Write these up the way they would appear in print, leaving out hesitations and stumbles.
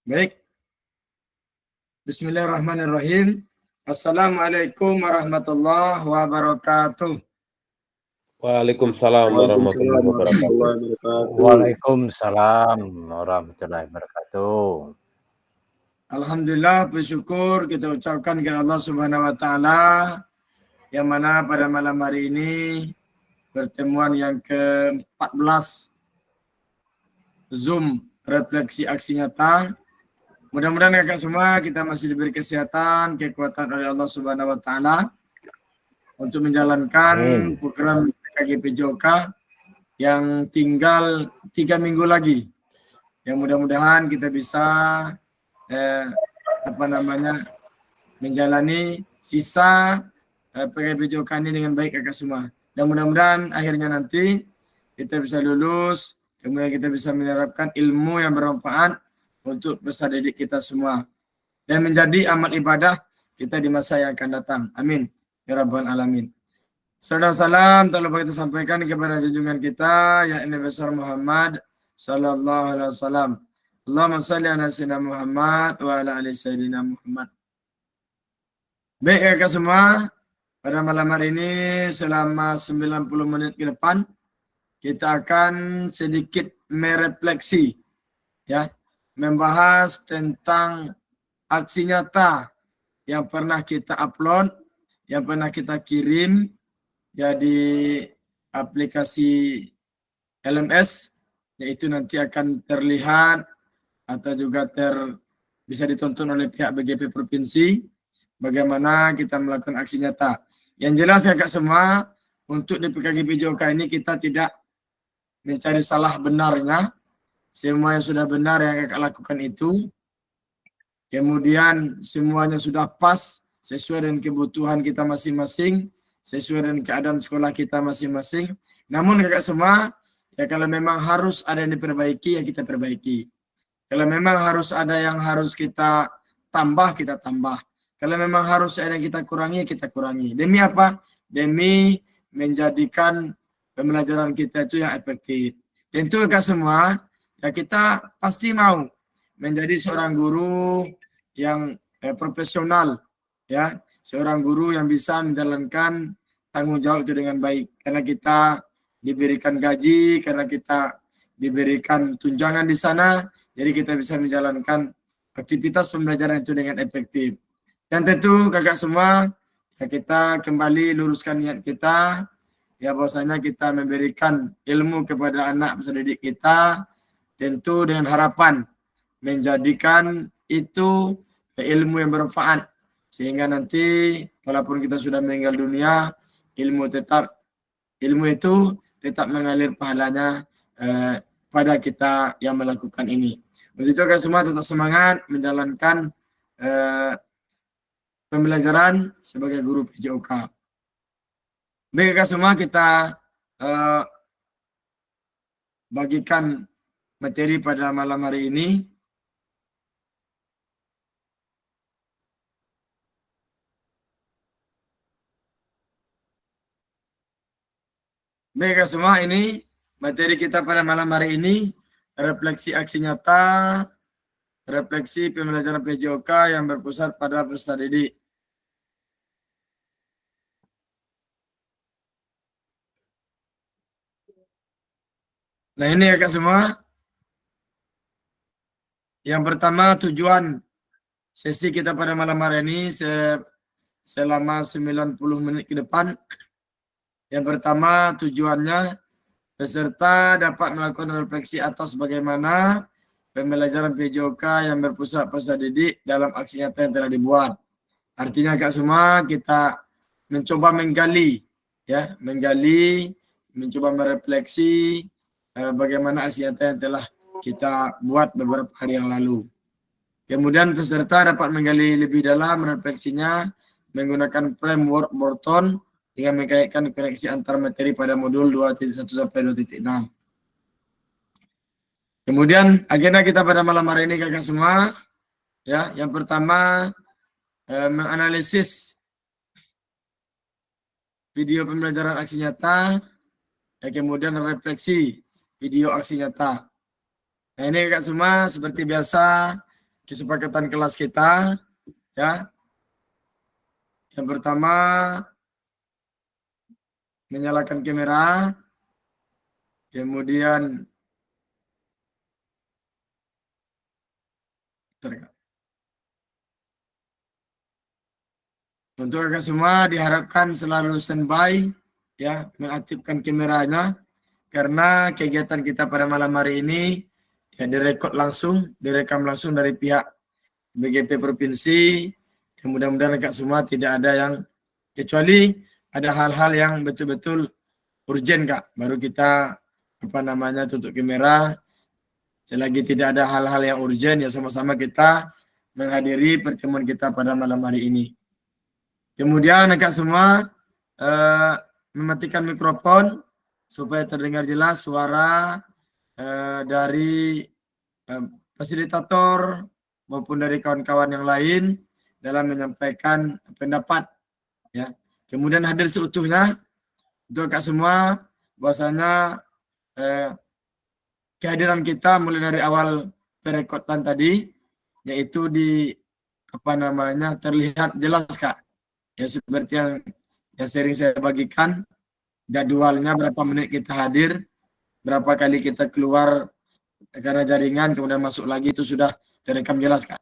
Baik, bismillahirrahmanirrahim. Assalamualaikum warahmatullahi wabarakatuh. Waalaikumsalam warahmatullahi wabarakatuh. Waalaikumsalam warahmatullahi wabarakatuh. Alhamdulillah, bersyukur kita ucapkan kepada Allah Subhanahu wa taala yang mana pada malam hari ini pertemuan yang ke-14 Zoom refleksi aksi nyata. Mudah-mudahan kakak semua kita masih diberi kesehatan, kekuatan oleh Allah Subhanahu wa taala untuk menjalankan program KGPJOK yang tinggal 3 minggu lagi. Yang mudah-mudahan kita bisa menjalani sisa PKBJOK ini dengan baik kakak semua. Dan mudah-mudahan akhirnya nanti kita bisa lulus, kemudian kita bisa menerapkan ilmu yang bermanfaat untuk peserta didik kita semua dan menjadi amal ibadah kita di masa yang akan datang. Amin ya rabbal alamin. Salam tak lupa kita sampaikan kepada junjungan kita yang Nabi besar Muhammad sallallahu alaihi wasallam. Allahumma shalli ala sayyidina Muhammad wa ala ali sayyidina Muhammad. Baik kakak semua, pada malam hari ini selama 90 menit ke depan kita akan sedikit merefleksi ya, membahas tentang aksi nyata yang pernah kita upload, yang pernah kita kirim ya di aplikasi LMS, yaitu nanti akan terlihat atau juga bisa ditonton oleh pihak BGP Provinsi bagaimana kita melakukan aksi nyata. Yang jelas ya kak semua, untuk di PKGPJOK ini kita tidak mencari salah benarnya. Semua yang sudah benar yang kakak lakukan itu, kemudian semuanya sudah pas sesuai dengan kebutuhan kita masing-masing, sesuai dengan keadaan sekolah kita masing-masing. Namun kakak semua, ya kalau memang harus ada yang diperbaiki, ya kita perbaiki. Kalau memang harus ada yang harus kita tambah, kita tambah. Kalau memang harus ada yang kita kurangi, kita kurangi. Demi apa? Demi menjadikan pembelajaran kita itu yang efektif. Tentu kakak semua, ya kita pasti mau menjadi seorang guru yang profesional, ya, seorang guru yang bisa menjalankan tanggung jawab itu dengan baik. Karena kita diberikan gaji, karena kita diberikan tunjangan di sana, jadi kita bisa menjalankan aktivitas pembelajaran itu dengan efektif. Dan tentu kakak semua, ya kita kembali luruskan niat kita, ya bahwasanya kita memberikan ilmu kepada anak peserta didik kita, tentu dengan harapan menjadikan itu ilmu yang bermanfaat. Sehingga nanti walaupun kita sudah meninggal dunia, ilmu itu tetap mengalir pahalanya pada kita yang melakukan ini. Untuk itu kakak semua tetap semangat menjalankan pembelajaran sebagai guru PJOK. Baik kakak semua, kita bagikan materi pada malam hari ini. Baik kakak semua, ini materi kita pada malam hari ini, refleksi aksi nyata, refleksi pembelajaran PJOK yang berpusat pada peserta didik. Nah ini kakak semua, yang pertama tujuan sesi kita pada malam hari ini selama 90 menit ke depan. Yang pertama tujuannya peserta dapat melakukan refleksi atas bagaimana pembelajaran PJOK yang berpusat peserta didik dalam aksi nyata yang telah dibuat. Artinya kak semua kita mencoba menggali, ya, mencoba merefleksi bagaimana aksi nyata yang telah kita buat beberapa hari yang lalu. Kemudian peserta dapat menggali lebih dalam refleksinya menggunakan framework Borton dengan mengkaitkan koneksi antar materi pada modul 2.1 sampai 2.6. Kemudian agenda kita pada malam hari ini kakak semua, ya, yang pertama menganalisis video pembelajaran aksi nyata, ya, kemudian refleksi video aksi nyata. Nah ini kakak semua seperti biasa kesepakatan kelas kita, ya. Yang pertama, menyalakan kamera, kemudian untuk kakak semua diharapkan selalu standby, ya, mengaktifkan kameranya, karena kegiatan kita pada malam hari ini ya direkam langsung dari pihak BGP Provinsi. Mudah-mudahan kakak semua tidak ada yang, kecuali ada hal-hal yang betul-betul urgent kak, baru kita tutup kamera. Selagi tidak ada hal-hal yang urgent, ya sama-sama kita menghadiri pertemuan kita pada malam hari ini. Kemudian kakak semua mematikan mikrofon supaya terdengar jelas suara dari fasilitator maupun dari kawan-kawan yang lain dalam menyampaikan pendapat, ya. Kemudian hadir seutuhnya untuk kakak semua, bahwasanya kehadiran kita mulai dari awal perekodan tadi, yaitu di terlihat jelas kak. Ya seperti yang sering saya bagikan, jadwalnya berapa menit kita hadir, berapa kali kita keluar karena jaringan, kemudian masuk lagi, itu sudah terekam jelas kak.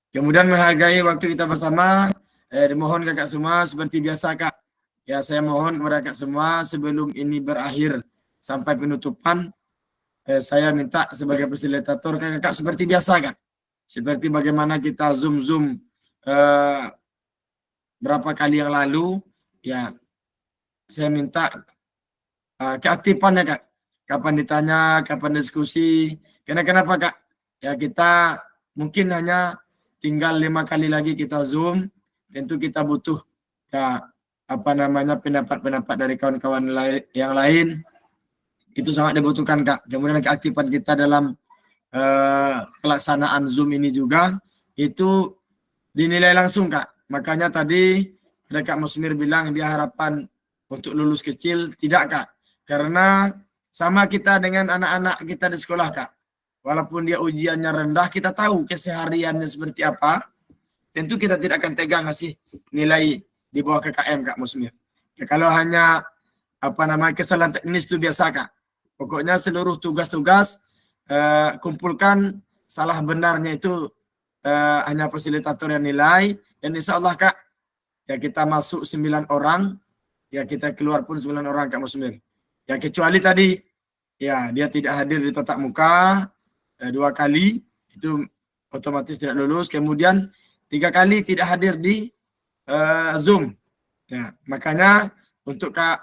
Kemudian menghargai waktu kita bersama, dimohon kakak semua seperti biasa kak. Ya saya mohon kepada kakak semua sebelum ini berakhir sampai penutupan, saya minta sebagai fasilitator kakak seperti biasa kak. Seperti bagaimana kita zoom berapa kali yang lalu, ya saya minta keaktifannya kak. Kapan ditanya, kapan diskusi. Kenapa kak? Ya kita mungkin hanya tinggal 5 kali lagi kita zoom. Tentu kita butuh ya pendapat-pendapat dari kawan-kawan yang lain. Itu sangat dibutuhkan kak. Kemudian keaktifan kita dalam pelaksanaan zoom ini juga itu dinilai langsung kak. Makanya tadi ada Kak Musmir bilang dia harapan untuk lulus kecil, tidak kak. Karena sama kita dengan anak-anak kita di sekolah kak. Walaupun dia ujiannya rendah, kita tahu kesehariannya seperti apa. Tentu kita tidak akan tega ngasih nilai di bawah KKM Kak Musmir. Ya, kalau hanya kesalahan teknis itu biasa kak. Pokoknya seluruh tugas-tugas kumpulkan, salah benarnya itu hanya fasilitator yang nilai. Dan insya Allah kak, ya kita masuk 9 orang, ya kita keluar pun 9 orang Kak Musmir. Ya kecuali tadi, ya dia tidak hadir di tatap muka 2 kali, itu otomatis tidak lulus. Kemudian 3 kali tidak hadir di Zoom. Ya, makanya untuk Kak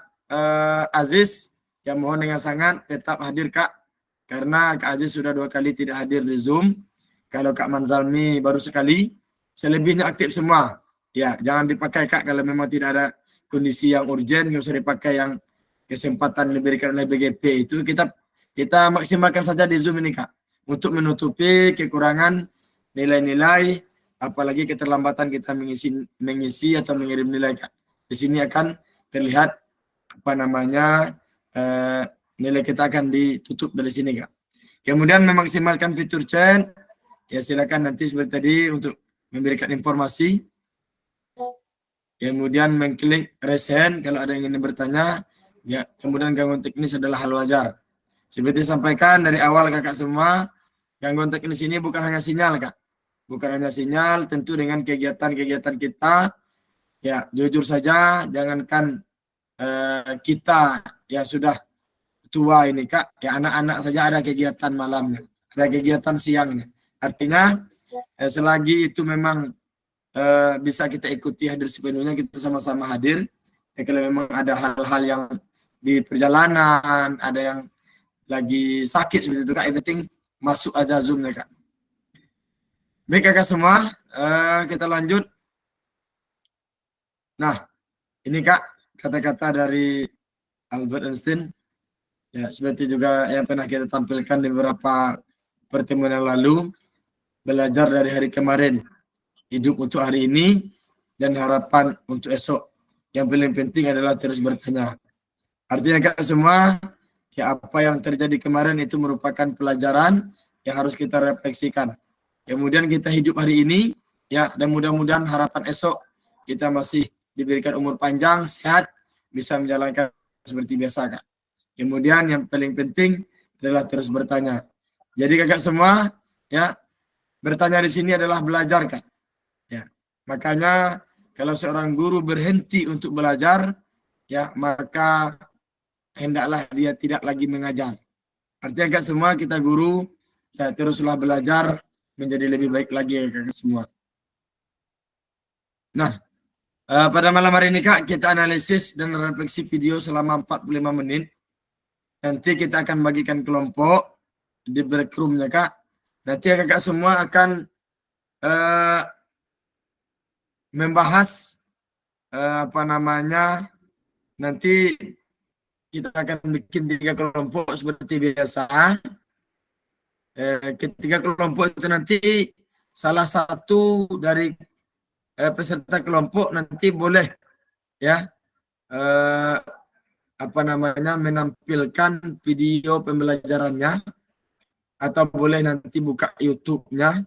Aziz, ya mohon dengan sangat tetap hadir kak, karena Kak Aziz sudah 2 kali tidak hadir di Zoom. Kalau Kak Manzalmi baru sekali, selebihnya aktif semua. Ya, jangan dipakai kak kalau memang tidak ada kondisi yang urgent, nggak usah dipakai yang kesempatan diberikan oleh BGP itu. Kita maksimalkan saja di Zoom ini kak, untuk menutupi kekurangan nilai-nilai, apalagi keterlambatan kita mengisi atau mengirim nilai kak. Di sini akan terlihat nilai kita akan ditutup dari sini kak. Kemudian memaksimalkan fitur chat, ya silakan nanti seperti tadi untuk memberikan informasi. Kemudian mengklik raise hand kalau ada yang ingin bertanya. Ya, kemudian gangguan teknis adalah hal wajar. Seperti disampaikan dari awal kakak semua, gangguan teknis ini bukan hanya sinyal kak. Bukan hanya sinyal, tentu dengan kegiatan-kegiatan kita, ya jujur saja, jangankan kita yang sudah tua ini kak, ya anak-anak saja ada kegiatan malamnya, ada kegiatan siangnya. Artinya selagi itu memang bisa kita ikuti hadir sepenuhnya, kita sama-sama hadir. Ya, kalau memang ada hal-hal yang di perjalanan, ada yang lagi sakit seperti itu kak, yang penting masuk aja Zoom-nya kak. Baik kakak semua, kita lanjut. Nah, ini kak kata-kata dari Albert Einstein. Ya, seperti juga yang pernah kita tampilkan di beberapa pertemuan yang lalu. Belajar dari hari kemarin, hidup untuk hari ini, dan harapan untuk esok. Yang paling penting adalah terus bertanya. Artinya kak semua, ya apa yang terjadi kemarin itu merupakan pelajaran yang harus kita refleksikan. Kemudian kita hidup hari ini, ya, dan mudah-mudahan harapan esok kita masih diberikan umur panjang, sehat, bisa menjalankan seperti biasa, Kak. Kemudian yang paling penting adalah terus bertanya. Jadi kakak semua, ya, bertanya di sini adalah belajar, Kak. Ya, makanya kalau seorang guru berhenti untuk belajar, ya, maka hendaklah dia tidak lagi mengajar. Artinya kakak semua, kita guru, ya, teruslah belajar menjadi lebih baik lagi ya kakak semua. Nah, pada malam hari ini Kak, kita analisis dan refleksi video selama 45 menit. Nanti kita akan bagikan kelompok di breakroomnya Kak. Nanti kakak semua akan membahas apa namanya, nanti kita akan bikin 3 kelompok seperti biasa. Ketiga kelompok itu nanti salah satu dari peserta kelompok nanti boleh, ya, apa namanya, menampilkan video pembelajarannya, atau boleh nanti buka YouTube-nya.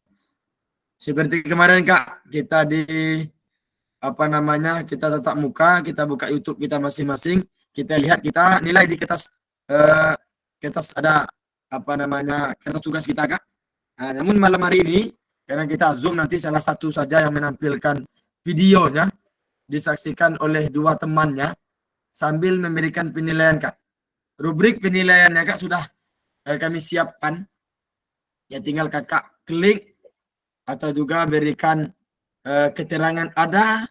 Seperti kemarin Kak, kita di apa namanya, kita tatap muka, kita buka YouTube kita masing-masing, kita lihat, kita nilai di kertas, kertas ada apa namanya, kertas tugas kita Kak. Nah, namun malam hari ini karena kita Zoom, nanti salah satu saja yang menampilkan videonya disaksikan oleh 2 temannya sambil memberikan penilaian Kak. Rubrik penilaiannya Kak sudah kami siapkan. Ya, tinggal kakak klik atau juga berikan keterangan ada,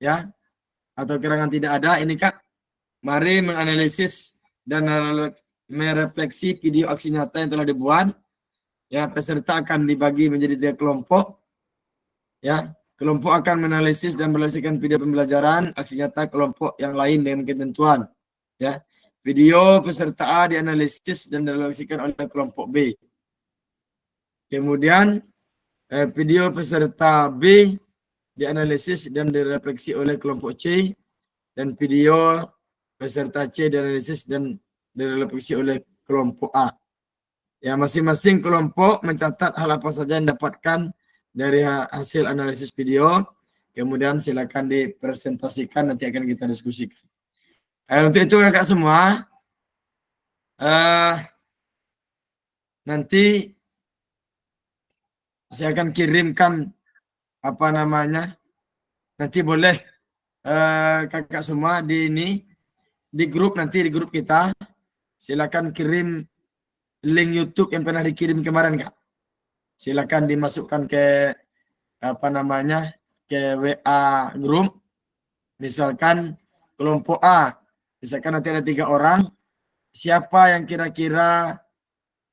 ya, atau keterangan tidak ada. Ini Kak, mari menganalisis dan merefleksi video aksi nyata yang telah dibuat. Ya, peserta akan dibagi menjadi 3 kelompok. Ya, kelompok akan menganalisis dan menyaksikan video pembelajaran aksi nyata kelompok yang lain dengan ketentuan. Ya, video peserta A dianalisis dan direfleksikan oleh kelompok B. Kemudian video peserta B dianalisis dan direfleksi oleh kelompok C, dan video peserta C dianalisis dan direfleksi oleh kelompok A. Ya, masing-masing kelompok mencatat hal apa saja yang dapatkan dari hasil analisis video. Kemudian silakan dipresentasikan, nanti akan kita diskusikan. Untuk itu kakak semua, nanti saya akan kirimkan apa namanya, nanti boleh kakak semua di ini, di grup, nanti di grup kita silakan kirim link YouTube yang pernah dikirim kemarin Kak. Silakan dimasukkan ke apa namanya, ke WA grup. Misalkan kelompok A, misalkan nanti ada 3 orang, siapa yang kira-kira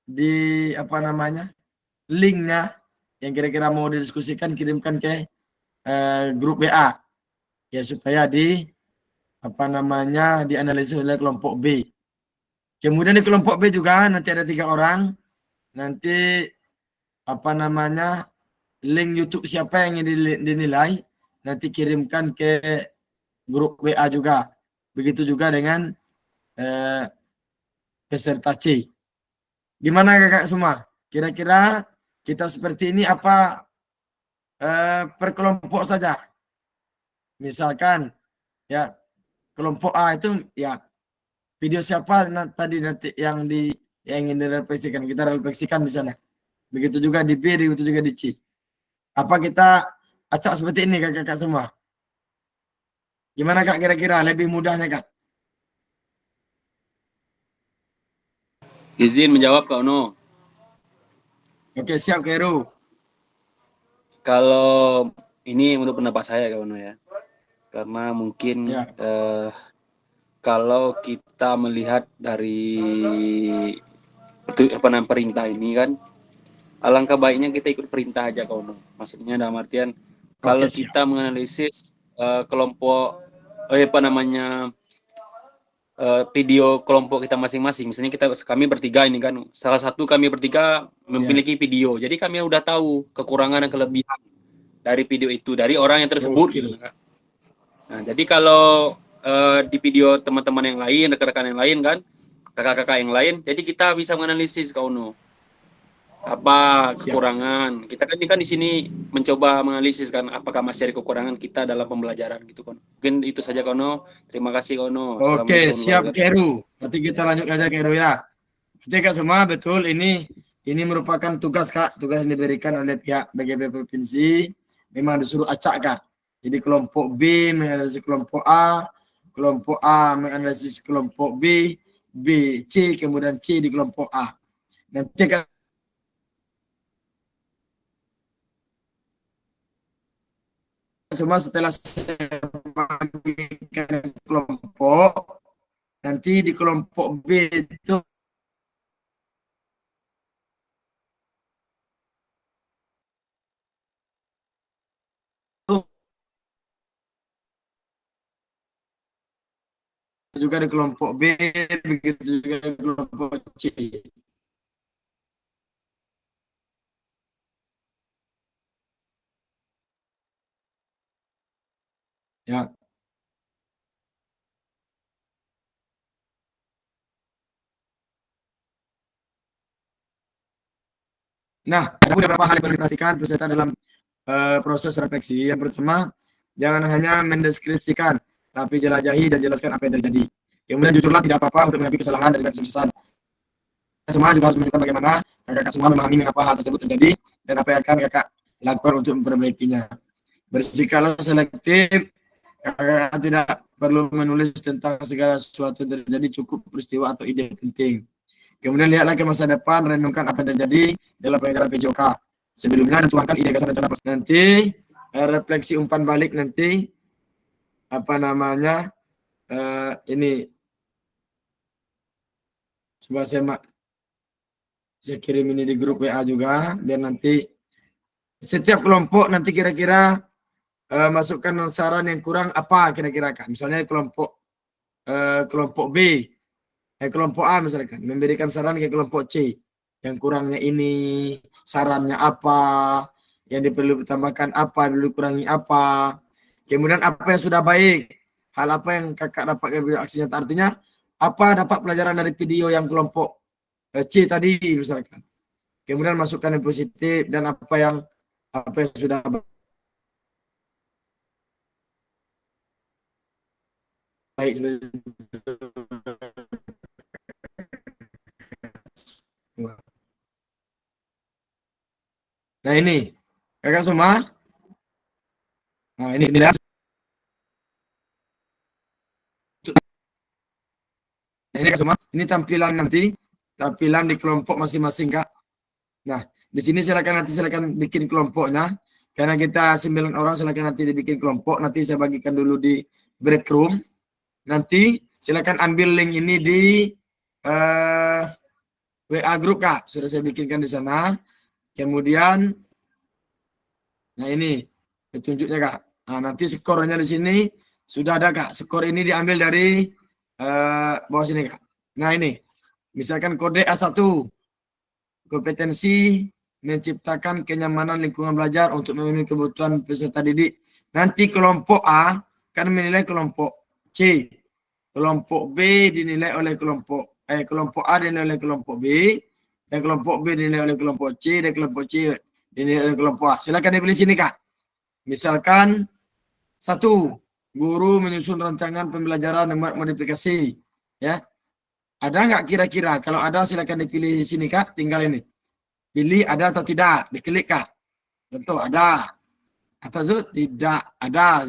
di apa namanya, linknya yang kira-kira mau didiskusikan, kirimkan ke grup WA, ya, supaya di apa namanya, dianalisis oleh kelompok B. Kemudian di kelompok B juga nanti ada 3 orang, nanti apa namanya, link YouTube siapa yang dinilai nanti kirimkan ke grup WA juga. Begitu juga dengan peserta C. Gimana kakak semua? Kira-kira kita seperti ini apa per kelompok saja? Misalkan, ya, kelompok A itu, ya, video siapa tadi nanti yang ingin direfleksikan, kita refleksikan di sana. Begitu juga di B, begitu juga di C. Apa kita acak seperti ini kakak-kakak semua? Gimana Kak, kira-kira lebih mudahnya Kak? Izin menjawab Kak Ono. Oke, siap Kak Heru. Kalau ini menurut pendapat saya Kak Ono ya. Karena mungkin Ya. Kalau kita melihat dari perintah ini kan, alangkah baiknya kita ikut perintah aja Kak Ono. Maksudnya dalam artian kalau Oke, kita menganalisis kelompok video kelompok kita masing-masing. Misalnya kami bertiga ini kan, salah satu kami bertiga memiliki video. Jadi kami udah tahu kekurangan dan kelebihan dari video itu dari orang yang tersebut gitu kan. Nah, jadi kalau di video teman-teman yang lain, rekan-rekan yang lain kan, kakak-kakak yang lain, jadi kita bisa menganalisis Kak Ono. apa Siap. kekurangan. Kita kan ini kan di sini mencoba menganalisis kan apakah masih ada kekurangan kita dalam pembelajaran gitu kan. Mungkin itu saja Kono. Terima kasih Kono. Oke, Assalamualaikum siap warahmatullahi wabarakatuh. Keru. Nanti kita lanjut aja Keru ya. Kita Kak semua betul ini merupakan tugas Kak, tugas yang diberikan oleh pihak BGB provinsi. Memang disuruh acak Kak. Jadi kelompok B menganalisis kelompok A menganalisis kelompok B, B, C, kemudian C di kelompok A. Nanti Kak semua setelah saya bagikan kelompok, nanti di kelompok B itu juga di kelompok B, begitu juga di kelompok C. Ya. Nah, ada beberapa hal yang perlu diperhatikan peserta dalam proses refleksi. Yang pertama, jangan hanya mendeskripsikan, tapi jelajahi dan jelaskan apa yang terjadi. Kemudian jujurlah, tidak apa-apa untuk mengakui kesalahan dan kesuksesan. Semua juga harus menunjukkan bagaimana kakak semua memahami mengapa hal tersebut terjadi dan apa yang akan kakak lakukan untuk memperbaikinya. Bersikaplah selektif, kakak tidak perlu menulis tentang segala sesuatu yang terjadi, cukup peristiwa atau ide penting. Kemudian lihatlah ke masa depan, renungkan apa yang terjadi dalam pengajaran PJOK. Sebelumnya tuangkan ide gagasan rencana nanti refleksi umpan balik nanti apa namanya ini coba saya kirim ini di grup WA juga biar nanti setiap kelompok nanti kira-kira masukkan saran yang kurang apa kira-kira Kak. Misalnya kelompok B, kelompok A misalkan memberikan saran ke kelompok C. Yang kurangnya ini, sarannya apa, yang diperlu ditambahkan apa, perlu kurangi apa. Kemudian apa yang sudah baik, hal apa yang kakak dapatkan dari aksi nyata. Artinya apa dapat pelajaran dari video yang kelompok C tadi misalkan. Kemudian masukkan yang positif dan apa yang sudah baik. Nah ini kakak semua. Nah ini lihat. Nah, ini kakak semua. Ini tampilan nanti, tampilan di kelompok masing-masing Kak. Nah di sini silakan bikin kelompoknya. Karena kita 9 orang silakan nanti dibikin kelompok. Nanti saya bagikan dulu di break room. Nanti silakan ambil link ini di WA grup Kak. Sudah saya bikinkan di sana. Kemudian, nah ini petunjuknya Kak. Nah, nanti skornya di sini sudah ada Kak. Skor ini diambil dari bawah sini Kak. Nah ini, misalkan kode A1, kompetensi menciptakan kenyamanan lingkungan belajar untuk memenuhi kebutuhan peserta didik. Nanti kelompok A kan menilai kelompok C. Kelompok B dinilai oleh kelompok A dinilai oleh kelompok B. Dan kelompok B dinilai oleh kelompok C, dan kelompok C dinilai oleh kelompok A. Silakan dipilih sini Kak. Misalkan 1, guru menyusun rancangan pembelajaran membuat modifikasi. Ya, ada nggak kira-kira? Kalau ada silakan dipilih sini Kak. Tinggal ini. Pilih ada atau tidak. Diklik Kak. Tentu ada. Atau itu tidak ada.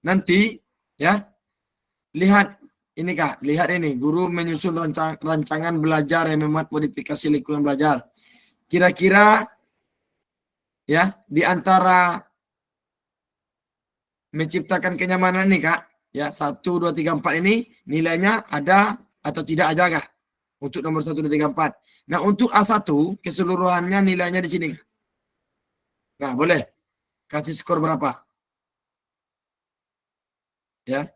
Nanti ya lihat ini Kak, lihat ini, guru menyusun rancangan belajar yang memuat modifikasi lingkungan belajar. Kira-kira ya di antara menciptakan kenyamanan nih Kak, ya 1, 2, 3, 4 ini nilainya ada atau tidak ada Kak? Untuk nomor 1, 2, 3, 4. Nah untuk A1 keseluruhannya nilainya di sini Kak. Nah boleh kasih skor berapa? Ya,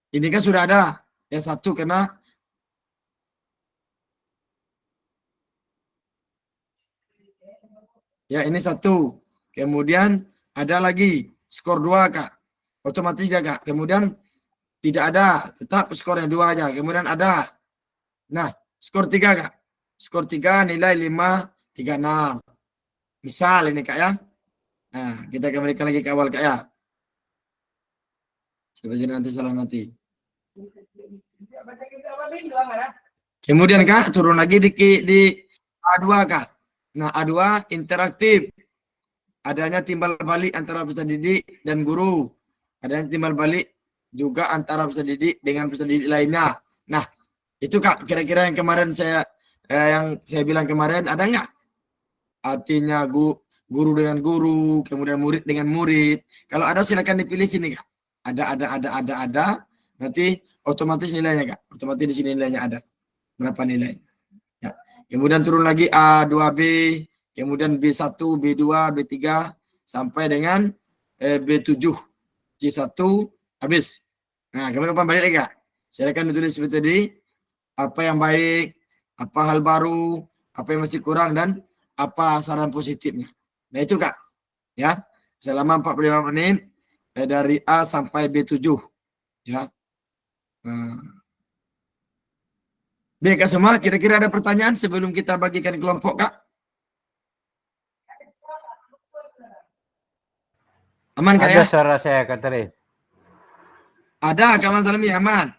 ini kan sudah ada. Ya 1 karena ya ini 1. Kemudian ada lagi skor 2 Kak. Otomatis ya Kak. Kemudian tidak ada, tetap skornya 2 aja. Kemudian ada. Nah, skor 3 Kak. Skor 3 nilai 5, 36. Misal ini Kak ya. Nah, kita kembalikan lagi ke awal Kak ya. Seperti nanti salah nanti. Kemudian Kak, turun lagi di A2 Kak. Nah, A2 interaktif. Adanya timbal balik antara peserta didik dan guru. Adanya timbal balik juga antara peserta didik dengan peserta didik lainnya. Nah, itu Kak, kira-kira yang kemarin yang saya bilang kemarin ada nggak? Artinya guru dengan guru, kemudian murid dengan murid. Kalau ada silakan dipilih sini Kak. Ada. Nanti otomatis nilainya Kak. Otomatis di sini nilainya ada. Berapa nilainya? Ya. Kemudian turun lagi A2B, kemudian B1, B2, B3 sampai dengan B7, C1 habis. Nah, kemudian balik lagi Kak. Silakan ditulis seperti tadi, apa yang baik, apa hal baru, apa yang masih kurang, dan apa saran positifnya. Nah itu Kak, ya, selama 45 menit dari A sampai B7, ya. Baik Kak semua, kira-kira ada pertanyaan sebelum kita bagikan kelompok Kak? Aman Kak ya? Ada suara saya Kak Teris. Ada Kak Mas Salmi, aman.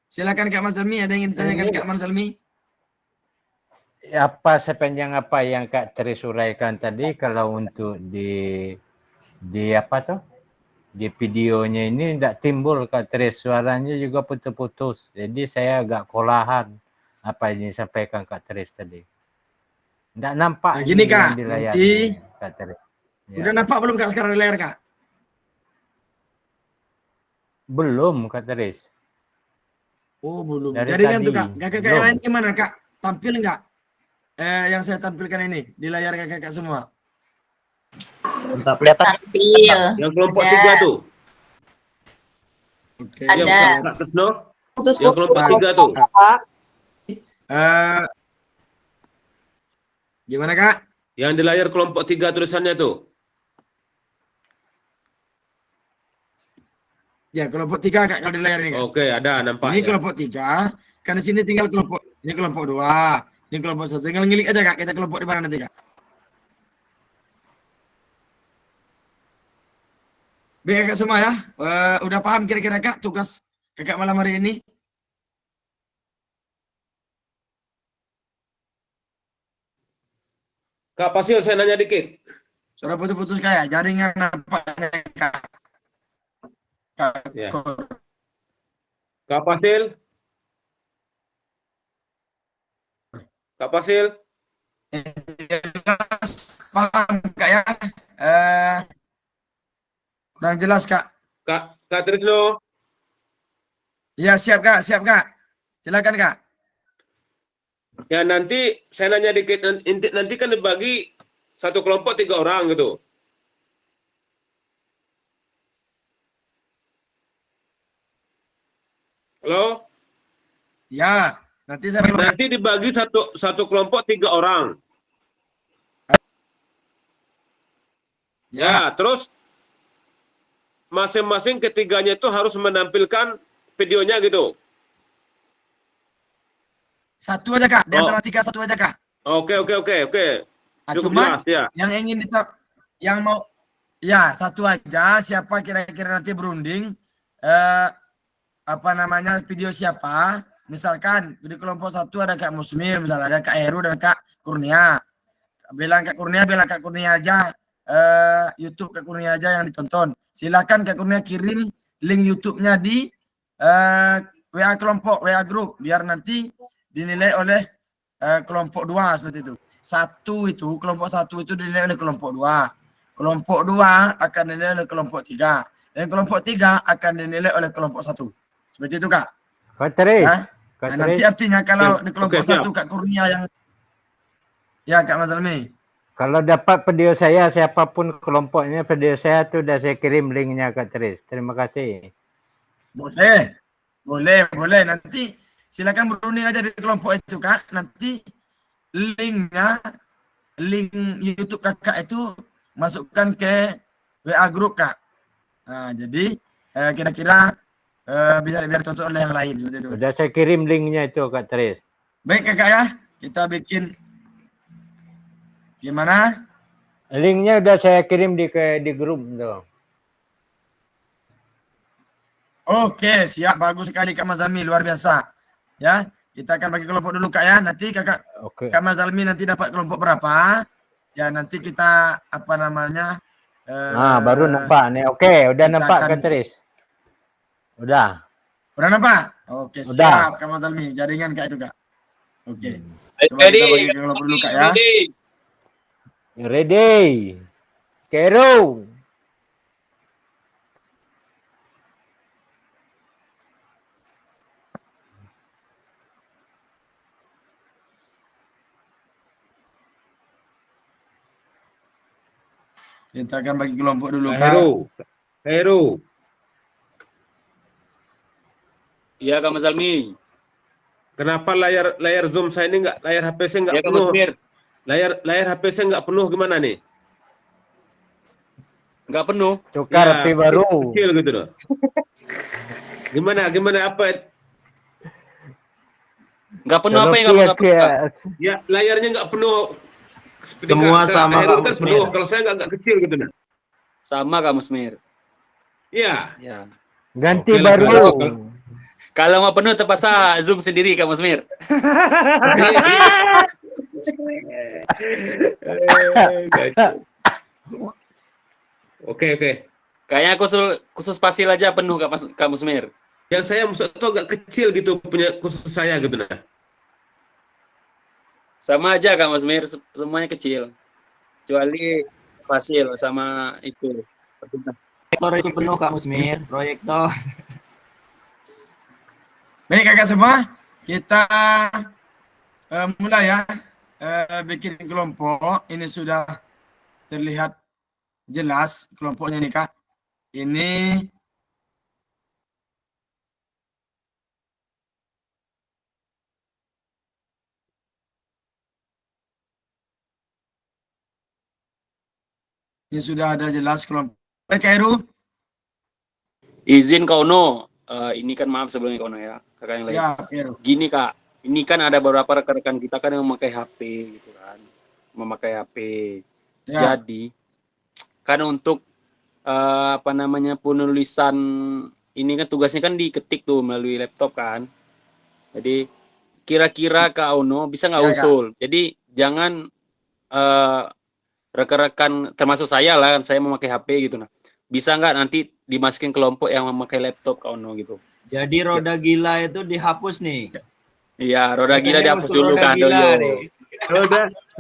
Silakan Kak Mas Salmi, ada yang ingin ditanyakan Kak Mas Salmi? Apa sepanjang apa yang Kak Teris uraikan tadi, kalau untuk di apa tuh? Di videonya ini tidak timbul Kak Teris, suaranya juga putus-putus. Jadi saya agak kolahan apa yang disampaikan Kak Teris tadi. Tidak nampak. Nah, gini Kak, di nanti Kak Teris. Ya. Udah nampak belum Kak sekarang di layar Kak? Belum Kak Teris. Oh belum. Dari Jaringan tadi, tuh Kak. Kakak belum. lain gimana Kak? Tampil nggak? Yang saya tampilkan ini di layar kakak semua. Tampil. Yang kelompok Ada. 3 tuh. Oke. Ada. Yang Kak Tresno, Putus yang kelompok 3 tuh. Gimana Kak? Yang di layar kelompok 3 tulisannya tuh. Ya kelompok 3 Kak kalau di layar ini Kak. Oke, ada nampak Ini ya. kelompok 3. Kan di sini tinggal ini kelompok 2. Ini kelompok 1. Tinggal ngilik aja Kak. Kita kelompok di mana nanti Kak? Baik Kak semua ya. Udah paham kira-kira Kak tugas Kakak malam hari ini? Kak Pasil, saya nanya dikit. Suara putus-putus kayak jaringan nampaknya Kak. Ya. Kak Pasil. Kak Pasil. Paham Kak ya? Kurang jelas Kak. Kak Tresno. Ya siap Kak, siap Kak. Silakan Kak. Ya nanti saya nanya dikit, nanti kan dibagi satu kelompok 3 orang gitu. Halo? Ya, nanti saya Nanti dibagi satu kelompok 3 orang. Ya, terus masing-masing ketiganya itu harus menampilkan videonya gitu. satu aja Kak, di Oh. antara 3 satu aja Kak. Oke. Nah, Cukup cuman jelas ya. yang ingin yang mau ya satu aja, siapa kira-kira nanti berunding apa namanya video siapa? Misalkan di kelompok 1 ada Kak Musmir, misalnya ada Kak Heru dan Kak Kurnia. Bilang Kak Kurnia aja YouTube Kak Kurnia aja yang ditonton. Silakan Kak Kurnia kirim link YouTube-nya di WA kelompok, WA grup biar nanti dinilai oleh kelompok 2 seperti itu. Kelompok 1 itu dinilai oleh kelompok 2. Kelompok 2 akan dinilai oleh kelompok 3. Dan kelompok 3 akan dinilai oleh kelompok 1. Seperti itu Kak. Kak Teris. Nah, nanti artinya kalau di kelompok Oke, 1 Kak Kurnia yang ya Kak Mas Almi. Kalau dapat video saya, siapapun kelompoknya, video saya tuh udah saya kirim linknya Kak Teris. Terima kasih. Boleh. Nanti silakan berunding aja di kelompok itu Kak. Nanti link YouTube Kakak itu masukkan ke WA grup Kak. Nah, jadi kira-kira bisa biar tonton oleh yang lain seperti itu. Udah saya kirim linknya itu Kak Teris. Baik Kakak ya, kita bikin Gimana? Linknya udah saya kirim di grup tuh. Oke, siap. Bagus sekali Kak Mazalmi, luar biasa. Ya, kita akan bagi kelompok dulu Kak ya. Nanti Oke. Kak Mazalmi nanti dapat kelompok berapa? Ya, nanti kita apa namanya? Nah, baru nampak nih. Oke, udah kita nampak akan- Kak Tris. Udah. Udah nampak? Oke, Udah. siap Kak Mazalmi. Jaringan Kak itu Kak. Oke. Coba Ready? kita bagi kelompok dulu Kak ya. Ready? Ready. Kero. Kita akan bagi kelompok dulu Kak. Heru. Iya Kak Mas Almi. Kenapa layar Zoom saya ini layar HP saya nggak Iya Kak Mas penuh? Mir. Layar HP saya nggak penuh gimana nih? Nggak penuh. Tukar Ya, HP baru. Kecil gitu loh. Gimana apa? Nggak penuh apa yang nggak penuh Kak? Ya layarnya nggak penuh. Seperti Semua Kak sama, Heru Kak kan Musmir. penuh. Kalau saya nggak kecil gitu nah. Sama Kak Mas Mir. Iya. Ya. Ganti Oke lah, baru. kalau- Kalau mau penuh terpaksa Zoom sendiri Kak Mas Mir. Oke. Kayaknya khusus pasil aja penuh Kak Musmir. Yang saya maksud itu agak kecil gitu punya khusus saya gitu nah. Sama aja Kak Musmir, semuanya kecil. Kecuali pasil sama itu. Proyektor itu penuh Kak Musmir, proyektor. Baik kakak semua, kita mulai ya bikin kelompok. Ini sudah terlihat jelas kelompoknya nih kak. Ini sudah ada jelas kelompok. Baik Kak Heru, Izin Kak Ono. Ini kan maaf sebelumnya Kak Ono ya. Kakak yang lain. siap Kak Heru. Gini Kak, ini kan ada beberapa rekan-rekan kita kan yang memakai HP gitu kan. Memakai HP. Ya. Jadi kan untuk apa namanya penulisan ini kan tugasnya kan diketik tuh melalui laptop kan. Jadi kira-kira Kak Ono bisa nggak Ya, Kak. usul? Jadi jangan rekan-rekan termasuk saya lah kan saya memakai HP gitu nah. Bisa nggak nanti dimasukin kelompok yang memakai laptop Kak Ono gitu. Jadi roda gila itu dihapus nih. Iya, roda Biasanya gila dihapus usul dulu roda kan gila Doyo. nih.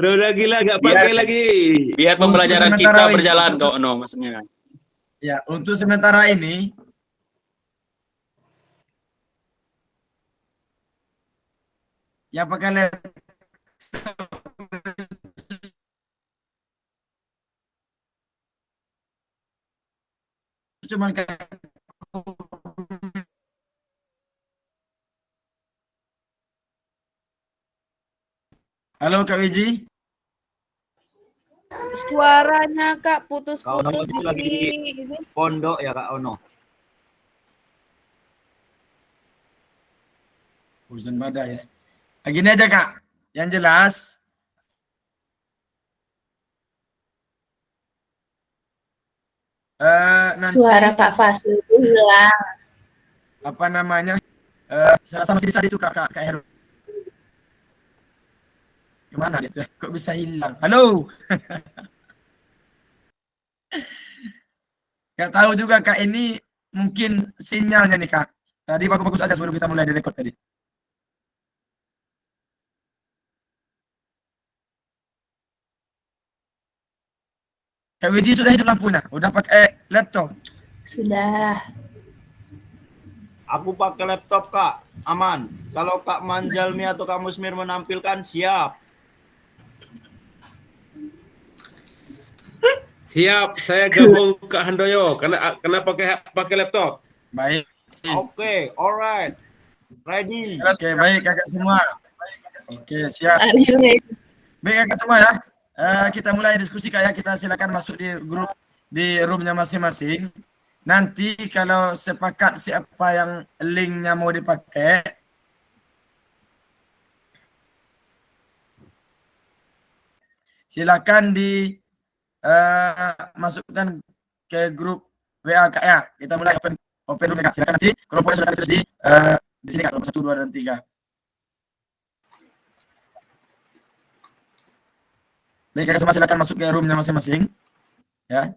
Roda gila nggak Biar- pakai lagi. Biar pembelajaran Untuk kita sementara ini. berjalan Kak Ono maksudnya. Ya, untuk sementara ini yang pakai laptop cuma kayak halo Kak Wiji. Suaranya Kak Kak Ono putus-putus itu di lagi sini. pondok ya Kak Ono. Hujan badai ya. Nah, gini aja Kak, yang jelas nanti Suara Kak Fasil itu hilang. apa namanya saya rasa masih bisa itu Kak Heru. Gimana dia tuh? Kok bisa hilang? Halo. Gak tahu juga Kak, ini mungkin sinyalnya nih Kak. Tadi bagus-bagus aja sebelum kita mulai direkod tadi. Kak Widi sudah hidup lampunya, udah pakai laptop. Sudah. Aku pakai laptop Kak, aman. Kalau Kak Manjalmi atau Kak Musmir menampilkan siap. Siap, saya gabung ke Handoyo karena pakai laptop. Baik. Oke, alright. Ready. Oke, baik kakak semua. Oke, siap. Akhirnya Baik kakak semua ya. Kita mulai diskusi Kak ya. Kita silakan masuk di grup di roomnya masing-masing. Nanti kalau sepakat siapa yang linknya mau dipakai, silakan di masukkan ke grup WA Kak ya. Kita mulai open room ya Kak. Silakan nanti kelompoknya sudah terus di sini Kak, kelompok 1, 2 dan 3. Baik, Kakak semua silakan masuk ke roomnya masing-masing. Ya.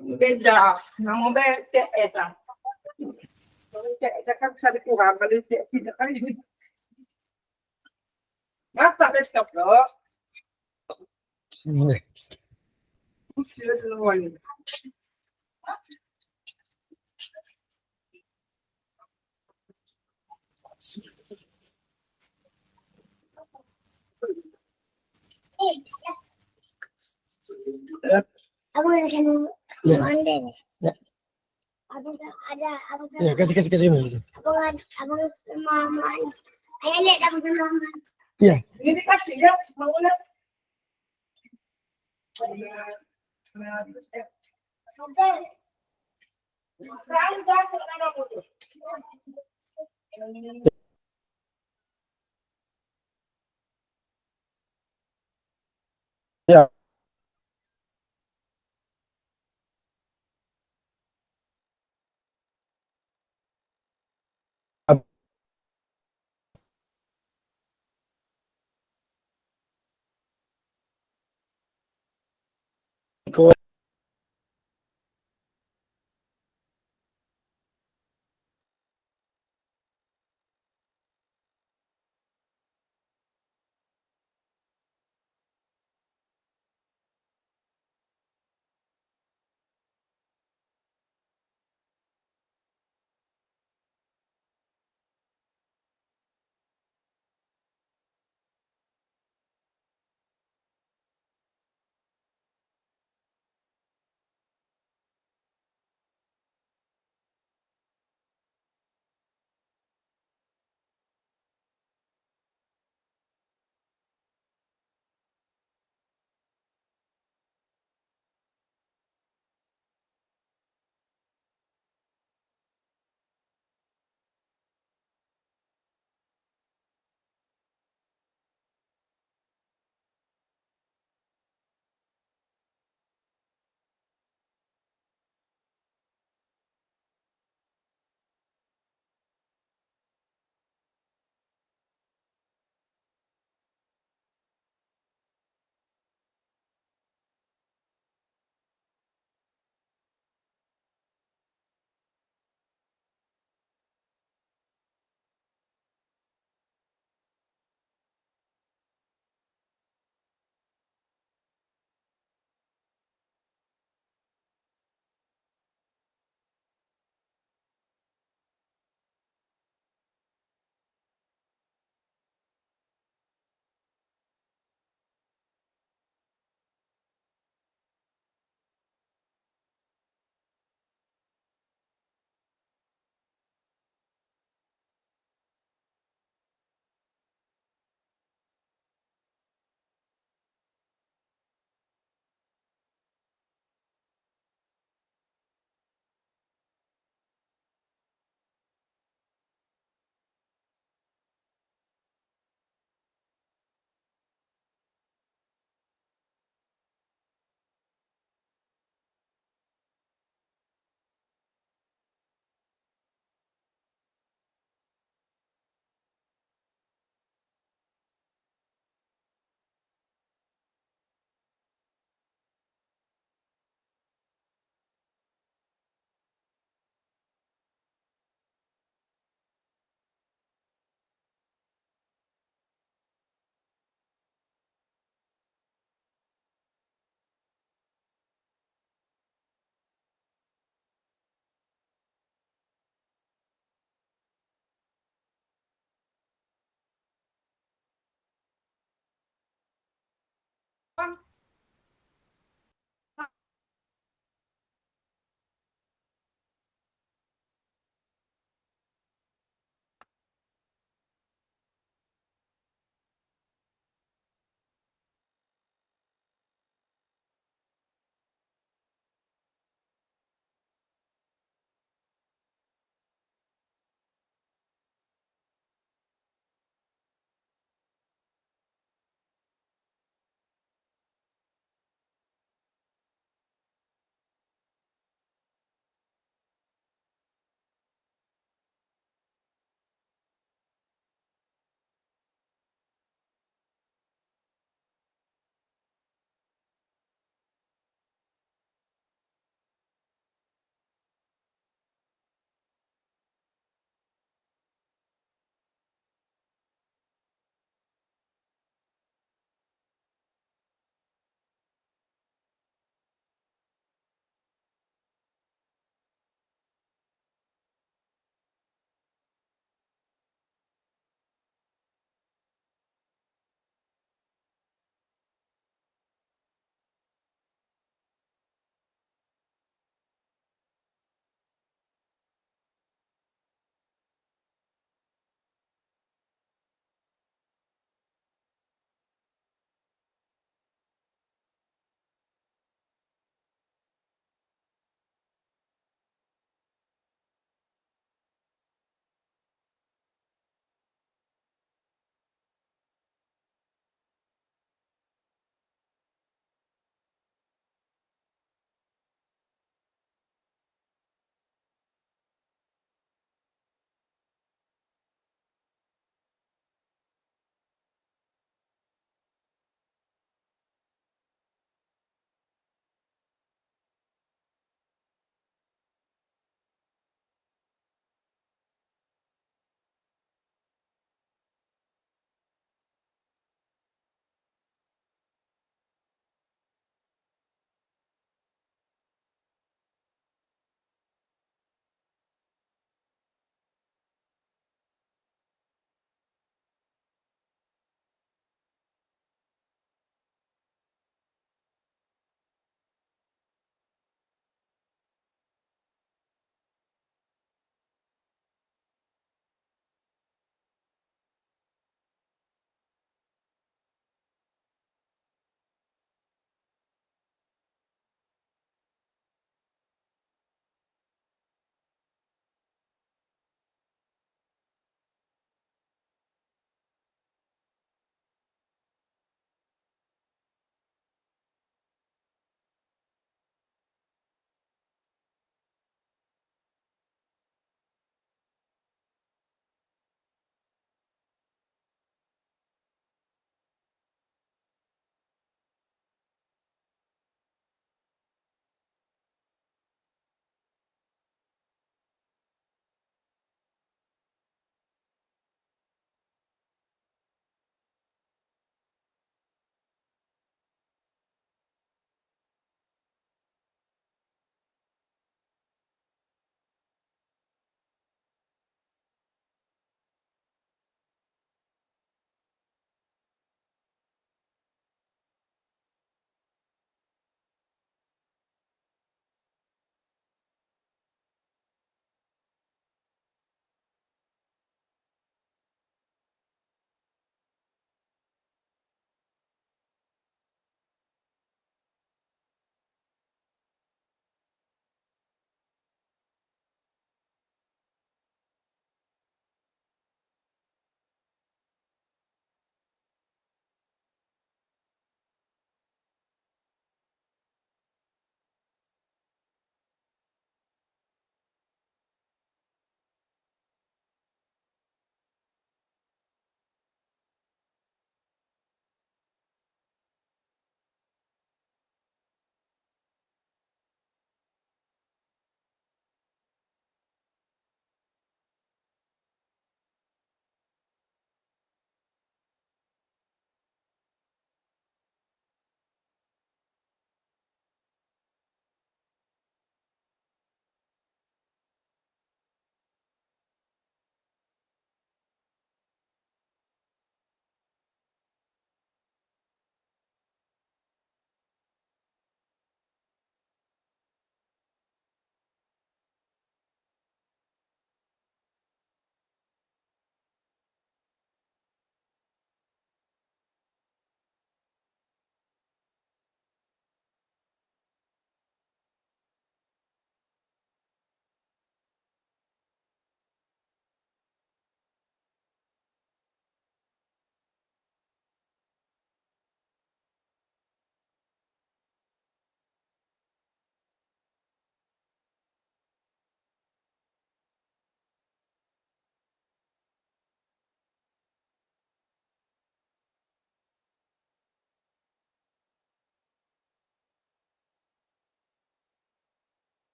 Beda, nama bete eta. Bete kan bisa dikurang kali tidak kali ini. Masa bete bro? Sudah duluan. Aku udah Monday nih. Abang ada abang. Ya, kasih Mas. Abang sama mama. Ayo lihat abang sama mama. Iya. Ini kasih ya, mau lihat. Sampai. Rangga kerana bodoh. Ya.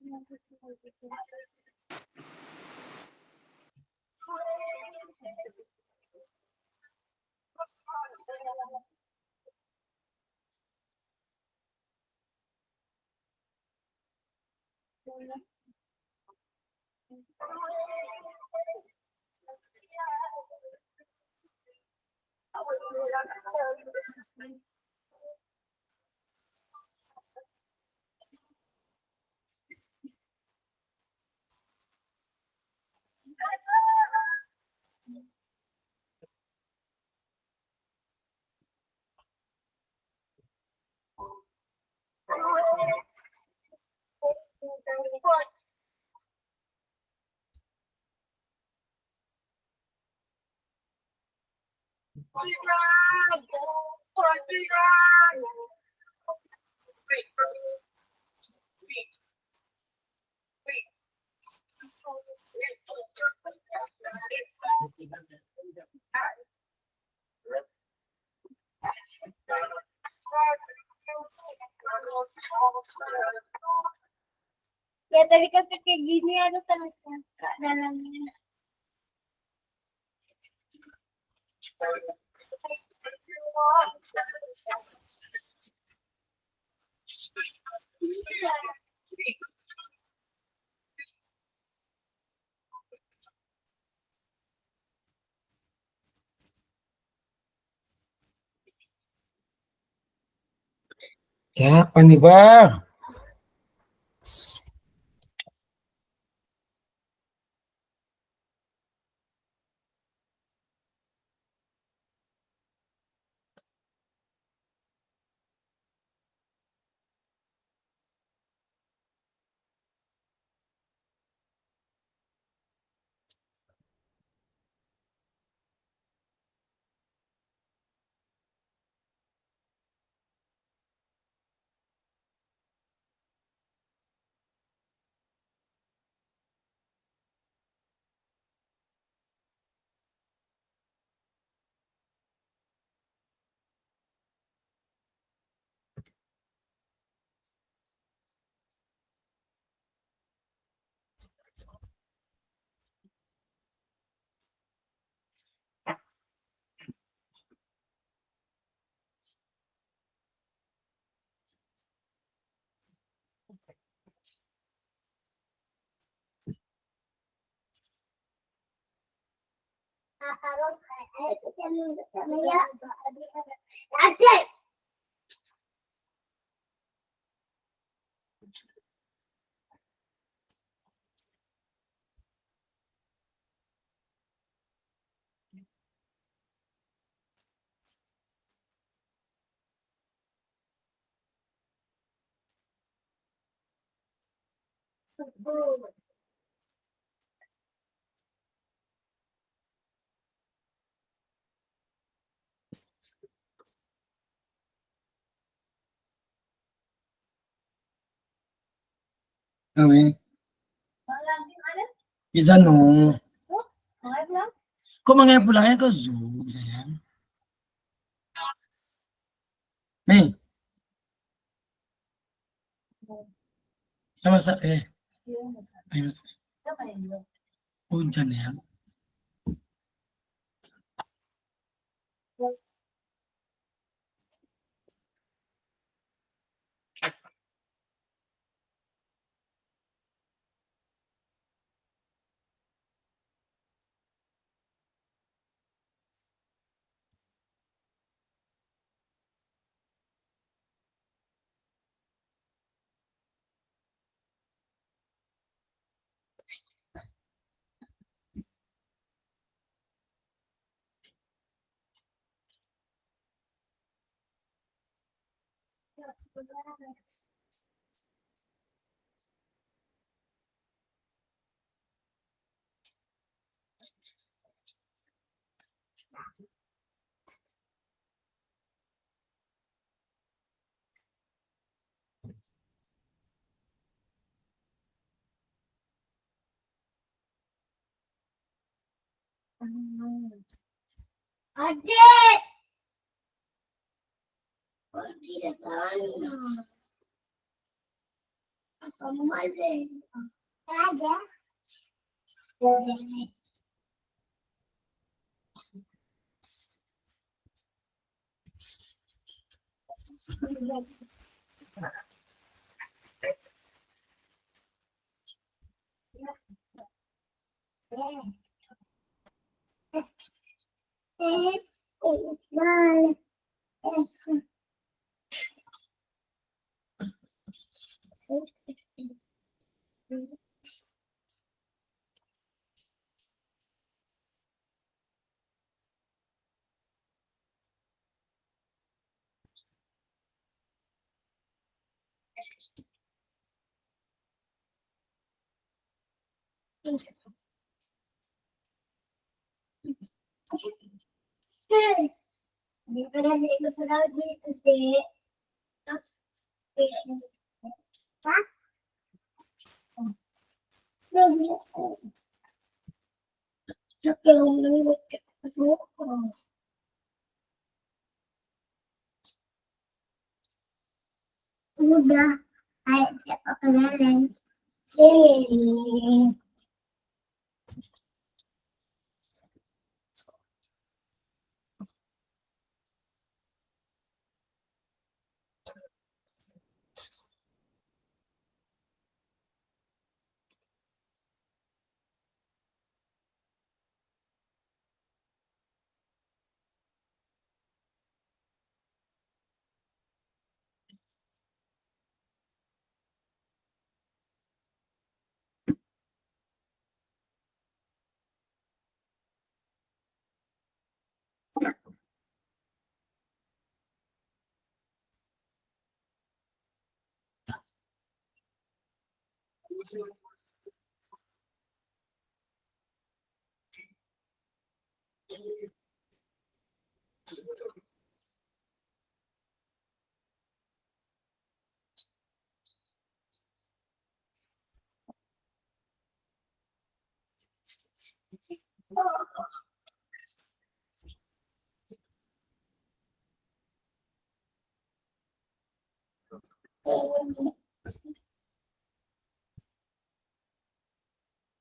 Ya tadi kan kayak gini ada tanda dalamnya. Ya, apa nih bang? Kami di sana. Kok mangai pulangnya ke zoo, sayang? Nih, sama ayo, hujan ya. Adik, pergi ke sana. Kamu aja. Aja. Udah, ayo kita keliling. Sini.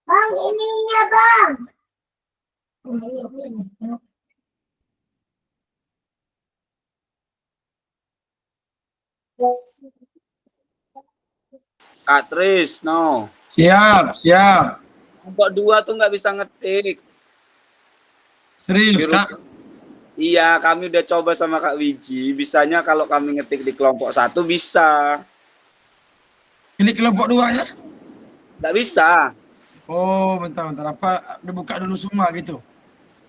Bang, ininya bang. Kak Tris, no. Siap, siap. Kelompok 2 tuh nggak bisa ngetik. Serius, Biru- Kak? Iya, kami udah coba sama Kak Wiji. Bisanya kalau kami ngetik di kelompok 1 bisa. Pilih kelompok 2 ya? Nggak bisa. Oh, bentar-bentar. Apa dibuka dulu semua gitu?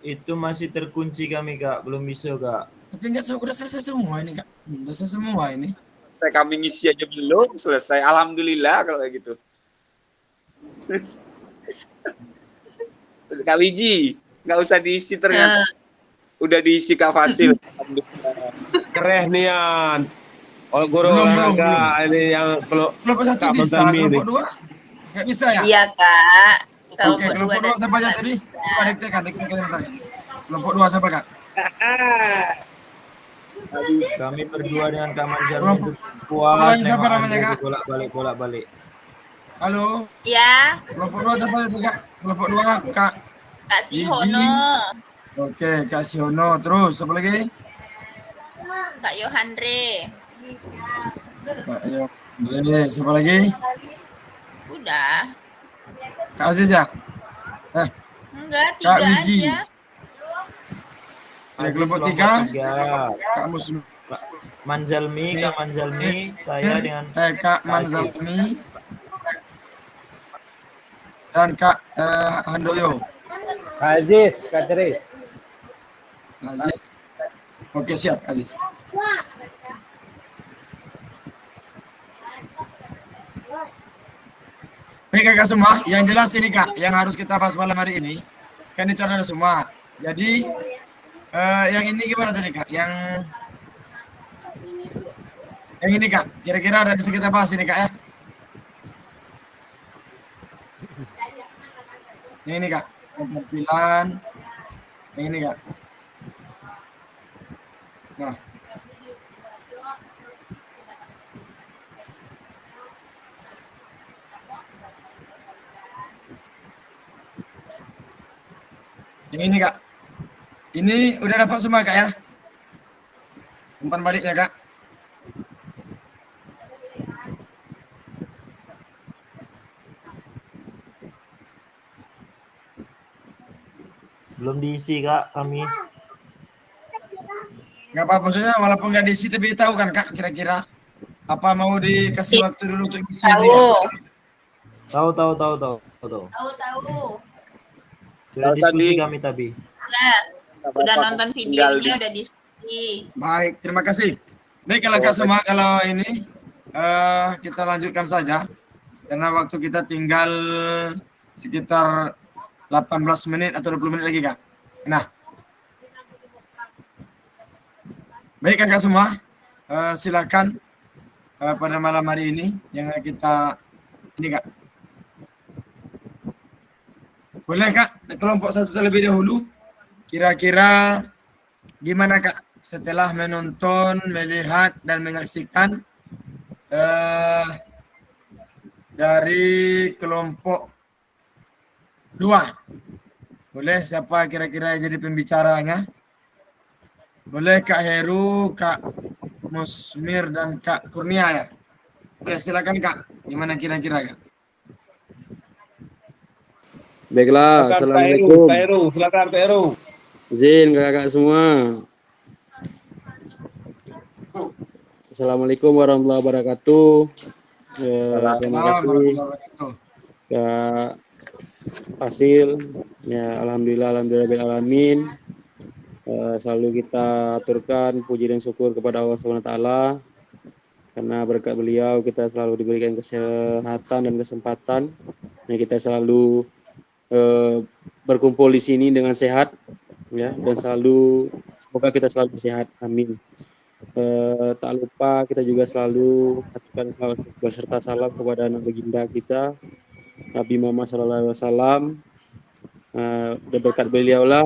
Itu masih terkunci kami, Kak. Belum bisa, Kak. Tapi enggak, udah selesai semua ini, Kak. Udah selesai semua ini. Kami ngisi aja belum selesai. Alhamdulillah kalau kayak gitu. Kak Wiji, nggak usah diisi ternyata. Udah diisi Kak Fasil. Keren nian. Oh, guru Belum, olahraga ini yang kalau Kelompok 1 Kak bisa, Mentami kelompok ini. 2 nggak bisa ya? Iya kak. Oke, kelompok 2 siapa aja tadi? Coba diktekan bentar. Kelompok 2 siapa, Kak? Kami berdua dengan Kak Manjami Kelompok itu puas. kelompok siapa nengok namanya, Andre Kak? bolak-balik. Halo, Ya, kelompok 2 siapa tadi, Kak? Kelompok 2 Kak. Kak Sihono, Oke, Kak Siono. Terus siapa lagi? Kak Yohandre. Kak Andre. Siapa lagi? Udah. Kak Aziz ya? Enggak, Kak 3 Wiji. aja. Oke, kelompok 3. 3. Kak Muslim. Manjalmi, Kak Manjalmi, saya dengan Kak Manzalmi dan Kak Handoyo. Aziz, Kak Tris. Aziz. Oke, siap Aziz. Baik kakak semua, yang jelas ini Kak, yang harus kita bahas malam hari ini, kan itu ada semua. Jadi, yang ini gimana tadi Kak? Yang ini Kak, kira-kira ada bisa kita bahas ini Kak ya? Yang ini Kak, penampilan. Yang ini Kak. Nah. Yang ini Kak. Ini udah dapat semua Kak ya? Umpan baliknya Kak. Belum diisi Kak kami. Nggak apa-apa, maksudnya walaupun nggak diisi tapi tahu kan Kak kira-kira apa mau dikasih waktu dulu untuk isi Tahu. ini, Kak? Tahu. Tahu. Sudah Tahu diskusi tadi. kami tadi. Nah, udah nonton videonya, udah diskusi. Baik, terima kasih. Baik kalau Kak semua, kalau ini kita lanjutkan saja karena waktu kita tinggal sekitar 18 menit atau 20 menit lagi Kak. Nah, baik Kakak semua, silakan pada malam hari ini yang kita ini Kak. Boleh Kak, kelompok satu terlebih dahulu. Kira-kira gimana Kak setelah menonton, melihat dan menyaksikan dari kelompok 2. Boleh siapa kira-kira yang jadi pembicaranya? Boleh Kak Heru, Kak Musmir dan Kak Kurnia ya? Boleh silakan Kak. Gimana kira-kira Kak? Baiklah, Silakan, assalamualaikum. Pak Heru. Silakan Pak Heru. Izin kakak semua. Assalamualaikum warahmatullahi wabarakatuh. Terima kasih Warahmatullahi wabarakatuh. Kak Fasil. Ya, alhamdulillah. Selalu kita aturkan puji dan syukur kepada Allah SWT, karena berkat beliau kita selalu diberikan kesehatan dan kesempatan. Nah, kita selalu berkumpul di sini dengan sehat, ya, dan semoga kita selalu sehat, amin. Tak lupa kita juga selalu aturkan salawat beserta salam kepada anak baginda kita Nabi Muhammad SAW. Dan berkat beliau lah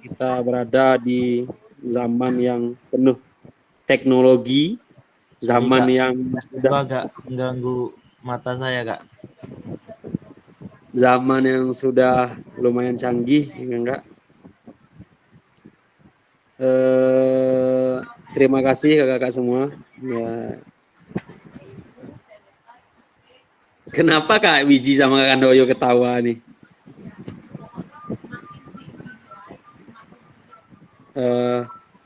kita berada di zaman yang penuh teknologi, zaman yang Itu agak mengganggu mata saya Kak. zaman yang sudah lumayan canggih, enggak? Terima kasih kakak-kakak semua. Ya. Kenapa Kak Wiji sama Kak Kandoyo ketawa nih?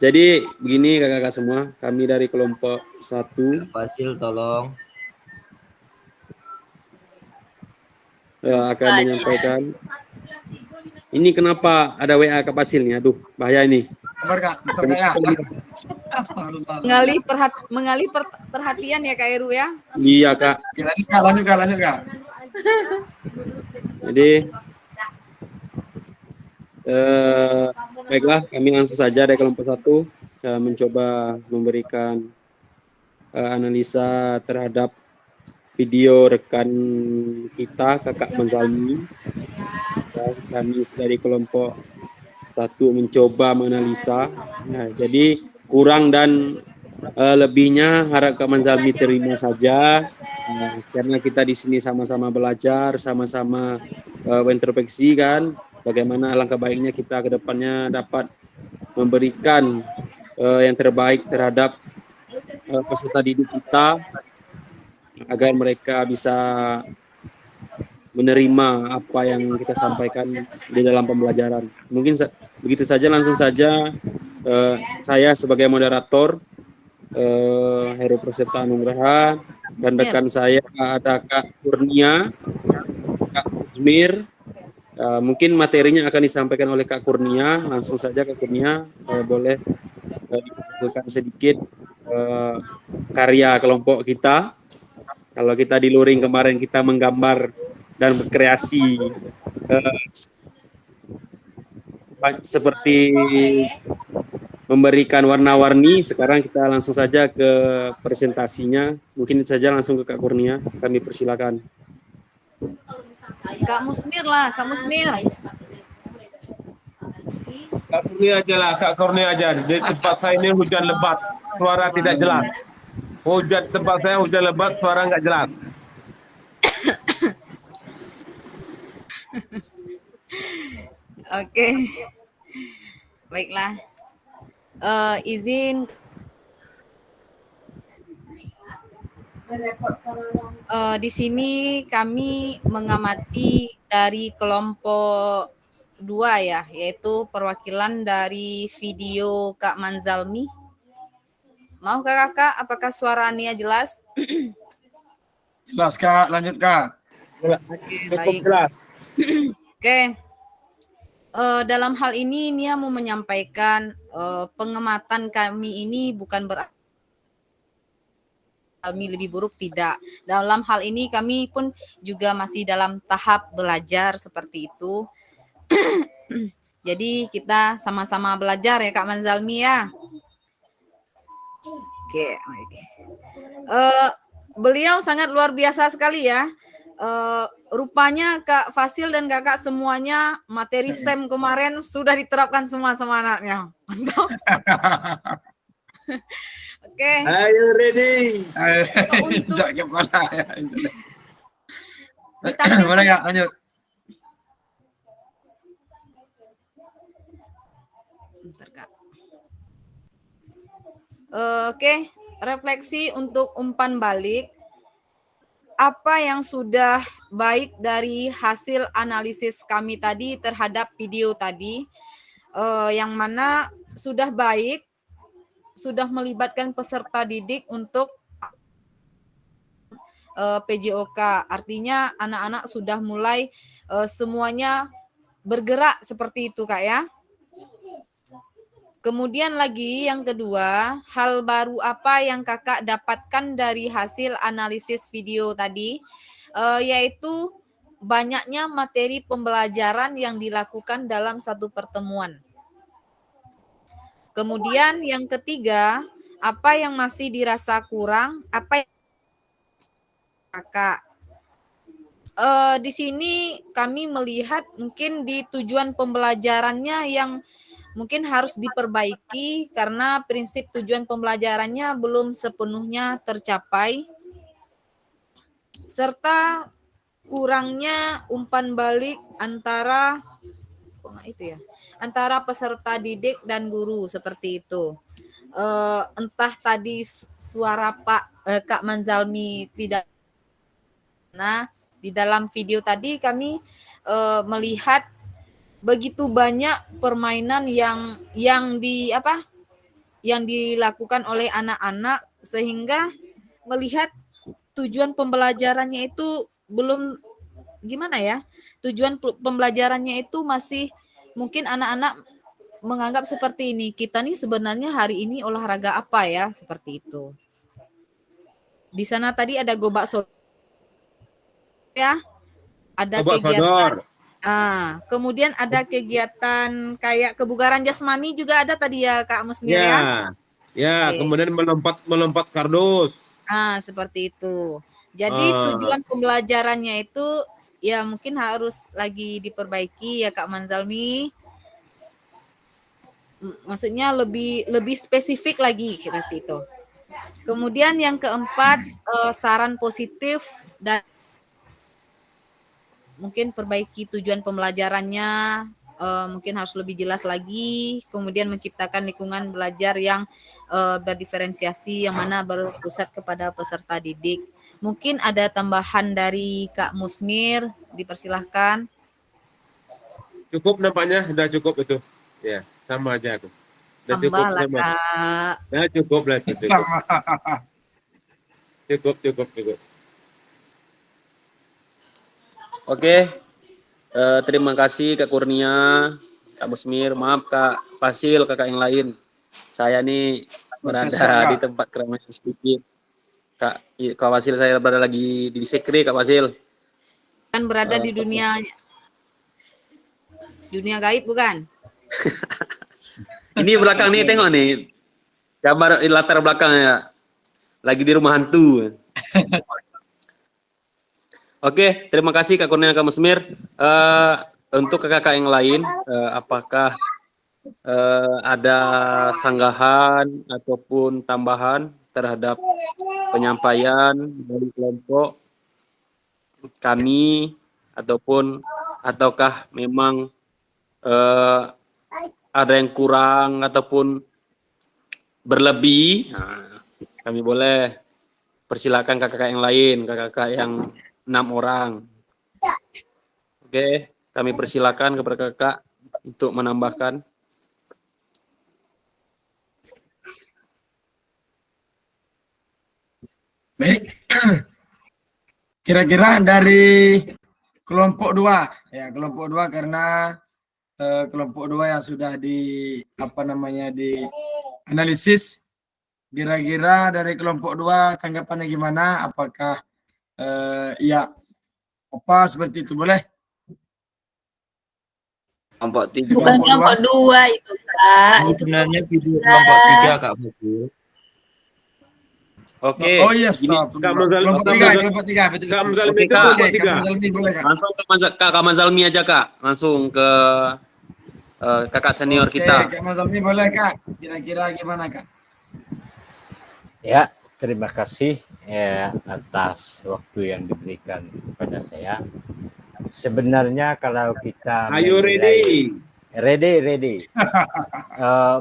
Jadi begini kakak-kakak semua, kami dari kelompok 1 Fasil tolong. akan menyampaikan. Ini kenapa ada WA Kak Fasil nih? Aduh, bahaya ini. Kabar Kak, betul Kak ya? Astagfirullah. mengalih perhatian ya Kak Heru ya. Iya Kak. Lanjut Kak. Jadi baiklah, kami langsung saja dari kelompok 1 mencoba memberikan analisa terhadap video rekan kita Kakak Manzalmi. Kami dari kelompok 1 mencoba menganalisa. Nah, jadi kurang dan lebihnya harap Kak Manzalmi terima saja, karena kita di sini sama-sama belajar, sama-sama introspeksi kan, bagaimana alangkah baiknya kita ke depannya dapat memberikan yang terbaik terhadap peserta didik kita agar mereka bisa menerima apa yang kita sampaikan di dalam pembelajaran. Mungkin begitu saja, langsung saja saya sebagai moderator Heru Prasetya Nugraha dan rekan saya ada Kak Kurnia, Kak Musmir. Mungkin materinya akan disampaikan oleh Kak Kurnia. Langsung saja Kak Kurnia, boleh diperkenalkan sedikit karya kelompok kita. Kalau kita di luring kemarin kita menggambar dan berkreasi seperti memberikan warna-warni, sekarang kita langsung saja ke presentasinya. Mungkin saja langsung ke Kak Kurnia, kami persilakan. Kak Musmir lah, Kak Musmir. Kak Kurnia aja lah, Kak Kurnia aja. Di tempat saya ini hujan lebat, suara tidak jelas. Tempat saya hujan lebat, suara nggak jelas. Oke. Baiklah. Izin di sini kami mengamati dari kelompok 2 ya, yaitu perwakilan dari video Kak Manzalmi. Mau Kakak, apakah suara Nia jelas? Jelas Kak, lanjut Kak. Oke, Cukup baik. jelas. Oke. Dalam hal ini Nia mau menyampaikan pengamatan kami ini bukan berarti kami lebih buruk, tidak. Dalam hal ini kami pun juga masih dalam tahap belajar seperti itu. Jadi kita sama-sama belajar ya Kak Manzalmi ya. Oke. Beliau sangat luar biasa sekali ya. Rupanya Kak Fasil dan Kakak semuanya materi SEM kemarin sudah diterapkan semua sama anaknya. Mantap. Oke. Ayo ready. Untuk Injak kepala ya. ditampilkan Mana Kak, lanjut. Bentar, Kak. Oke, refleksi untuk umpan balik. Apa yang sudah baik dari hasil analisis kami tadi terhadap video tadi, yang mana sudah baik, sudah melibatkan peserta didik untuk PJOK. Artinya anak-anak sudah mulai semuanya bergerak seperti itu Kak ya. Kemudian lagi yang kedua, hal baru apa yang Kakak dapatkan dari hasil analisis video tadi, yaitu banyaknya materi pembelajaran yang dilakukan dalam satu pertemuan. Kemudian yang ketiga, apa yang masih dirasa kurang, apa yang Kakak. Di sini kami melihat mungkin di tujuan pembelajarannya yang mungkin harus diperbaiki karena prinsip tujuan pembelajarannya belum sepenuhnya tercapai, serta kurangnya umpan balik antara antara peserta didik dan guru seperti itu. Entah tadi suara Kak Manzalmi tidak. Nah, di dalam video tadi kami melihat begitu banyak permainan yang dilakukan oleh anak-anak sehingga melihat tujuan pembelajarannya itu belum gimana ya? Tujuan pembelajarannya itu masih mungkin anak-anak menganggap seperti ini. Kita nih sebenarnya hari ini olahraga apa ya? Seperti itu. Di sana tadi ada gobak sodor ya. Ada Gobak kegiatan sodor. Kemudian ada kegiatan kayak kebugaran jasmani juga ada tadi ya Kak Musmir ya. Ya, Oke. kemudian melompat kardus. Seperti itu. Jadi tujuan pembelajarannya itu ya mungkin harus lagi diperbaiki ya Kak Manzalmi. Maksudnya lebih spesifik lagi seperti itu. Kemudian yang keempat, saran positif dan mungkin perbaiki tujuan pembelajarannya, mungkin harus lebih jelas lagi, kemudian menciptakan lingkungan belajar yang berdiferensiasi, yang mana berpusat kepada peserta didik. Mungkin ada tambahan dari Kak Musmir, dipersilahkan. Cukup nampaknya, sudah cukup itu. Ya, sama aja aku. Sudah cukup Tambahlah sama. Kak. Nah, cukup lah. Cukup. Oke, terima kasih Kak Kurnia, Kak Musmir, maaf Kak Fasil, kakak yang lain. Saya nih berada di tempat keramaian sedikit. Kak Fasil saya berada lagi di Sekre, Kak Fasil. Kan berada di dunia gaib bukan? Ini belakang nih, tengok nih. Gambar di latar belakangnya. Lagi di rumah hantu. Oke, terima kasih Kak Kurnia, Kak Musmir. Untuk kakak yang lain, apakah ada sanggahan ataupun tambahan terhadap penyampaian dari kelompok kami ataukah memang eh, ada yang kurang ataupun berlebih, nah, kami boleh persilakan kakak-kakak yang lain, kakak-kakak yang 6 orang. Oke, kami persilakan kepada kakak untuk menambahkan. Baik. Kira-kira dari kelompok 2, ya kelompok 2 karena kelompok 2 yang sudah di analisis. Kira-kira dari kelompok 2 tanggapannya gimana? Apakah ya apa seperti itu boleh? Kelompok 3. Bukan kelompok 2 itu, Kak. Ini Itu sebenarnya video kelompok 3 Kak Bagus. Oke. Oh iya, gini, stop. Kak Mazal- Kelompok Kak 3, Mazal- kelompok 3, betul. Kak Mazalmi Oke, itu Kak. kelompok Oke, 3. Kak Mazalmi boleh, Kak. Langsung ke Kak Mazalmi aja Kak, langsung ke kakak senior Oke, kita. Kak Mazalmi boleh, Kak. Kira-kira gimana, Kak? Ya, terima kasih ya atas waktu yang diberikan kepada saya. Sebenarnya kalau kita Ayo menilai- ready. ready.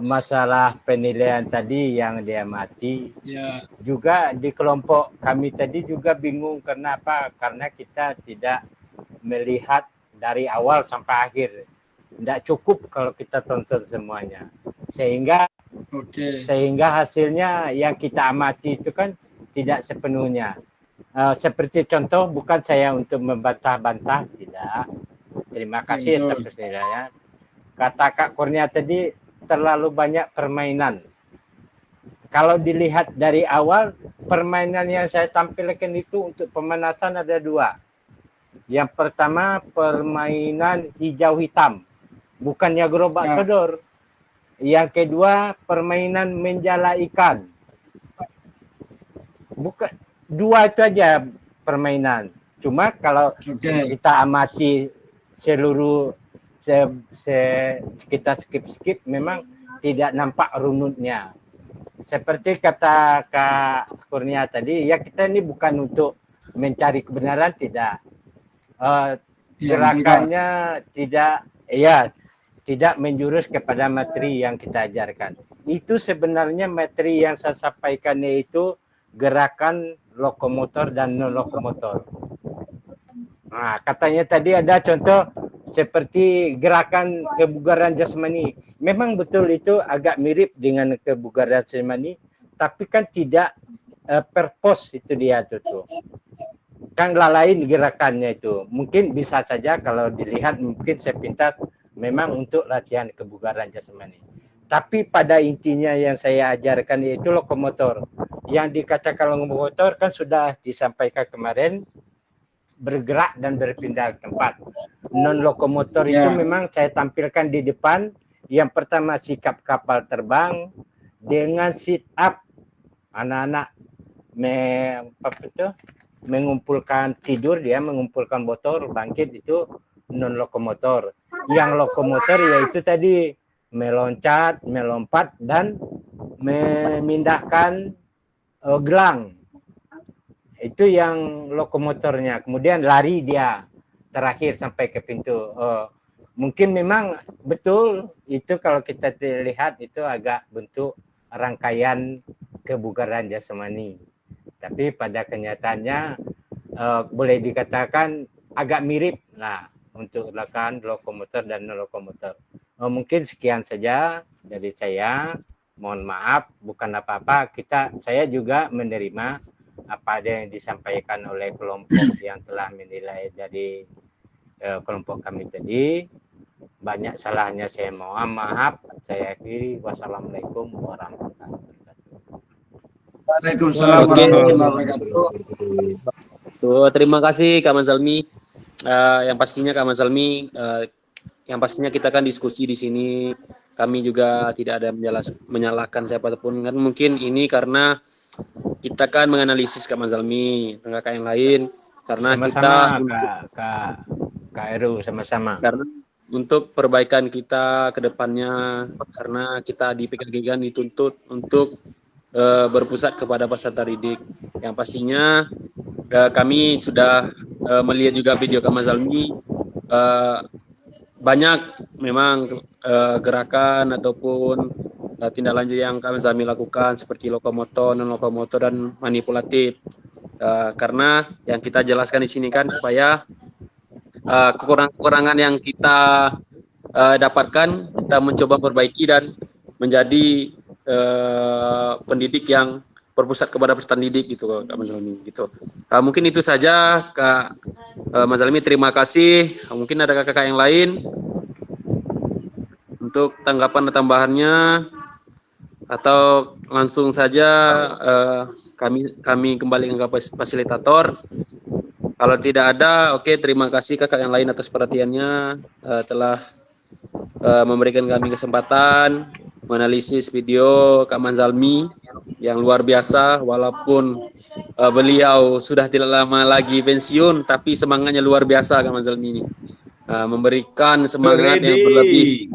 Masalah penilaian tadi yang dia mati Ya, juga di kelompok kami tadi juga bingung kenapa, karena kita tidak melihat dari awal sampai akhir. Tidak cukup kalau kita tonton semuanya, sehingga oke. hasilnya yang kita amati itu kan tidak sepenuhnya. Seperti contoh, bukan saya untuk membantah-bantah, tidak. Terima kasih betul. atas penilaian. Kata Kak Kurnia tadi terlalu banyak permainan. Kalau dilihat dari awal, permainan yang saya tampilkan itu untuk pemanasan ada 2. Yang pertama permainan hijau hitam, bukannya gerobak Ya. sodor. Yang kedua permainan menjala ikan. Bukan, 2 itu aja permainan. Cuma kalau Oke. kita amati seluruh kita skip memang tidak nampak runutnya. Seperti kata Kak Kurnia tadi, ya kita ini bukan untuk mencari kebenaran, tidak. Gerakannya tidak menjurus kepada materi yang kita ajarkan. Itu sebenarnya materi yang saya sampaikan itu gerakan lokomotor dan non lokomotor. Nah, katanya tadi ada contoh seperti gerakan kebugaran jasmani. Memang betul itu agak mirip dengan kebugaran jasmani, tapi kan tidak purpose itu dia tuh. Kan lain gerakannya itu. Mungkin bisa saja kalau dilihat mungkin sepintas memang untuk latihan kebugaran jasmani. Tapi pada intinya yang saya ajarkan yaitu lokomotor. Yang dikatakan lokomotor kan sudah disampaikan kemarin, bergerak dan berpindah tempat. Non lokomotor itu memang saya tampilkan di depan. Yang pertama sikap kapal terbang dengan sit up, anak-anak mengumpulkan tidur, dia mengumpulkan botol bangkit, itu non lokomotor. Yang lokomotor yaitu tadi meloncat, melompat dan memindahkan gelang. Itu yang lokomotornya. Kemudian lari dia terakhir sampai ke pintu. Mungkin memang betul itu kalau kita lihat itu agak bentuk rangkaian kebugaran jasmani. Tapi pada kenyataannya boleh dikatakan agak mirip lah untuk gerakan lokomotor dan non lokomotor. Mungkin sekian saja dari saya. Mohon maaf, bukan apa-apa. Saya juga menerima apa ada yang disampaikan oleh kelompok yang telah menilai dari kelompok kami tadi. Banyak salahnya saya mohon maaf. Saya akhiri. Wassalamualaikum warahmatullahi wabarakatuh. Waalaikumsalam warahmatullahi wabarakatuh. Terima kasih Kak Mazalmi. Yang pastinya Kak Mazalmi, yang pastinya kita kan diskusi di sini. Kami juga tidak ada menyalahkan siapapun. Kan mungkin ini karena kita kan menganalisis Kak Mazalmi, kakak yang lain, karena Sama-sama, kita Kak Eru, sama-sama. karena untuk perbaikan kita ke depannya, karena kita di PKG kan dituntut untuk berpusat kepada peserta didik. Yang pastinya kami sudah melihat juga video Kak Mazalmi, banyak memang gerakan ataupun tindak lanjut yang kami lakukan seperti lokomotor, non lokomotor dan manipulatif. Karena yang kita jelaskan di sini kan supaya kekurangan-kekurangan yang kita dapatkan kita mencoba perbaiki dan menjadi pendidik yang berpusat kepada peserta didik gitu Kak Mazalmi gitu. Mungkin itu saja Kak Mazalmi, terima kasih. Mungkin ada kakak yang lain untuk tanggapan dan tambahannya atau langsung saja kami kembali ke fasilitator. Kalau tidak ada, oke, terima kasih kakak yang lain atas perhatiannya, telah memberikan kami kesempatan menganalisis video Kak Manzalmi yang luar biasa, walaupun beliau sudah tidak lama lagi pensiun, tapi semangatnya luar biasa Kak Manzalmi ini, memberikan semangat yang berlebih,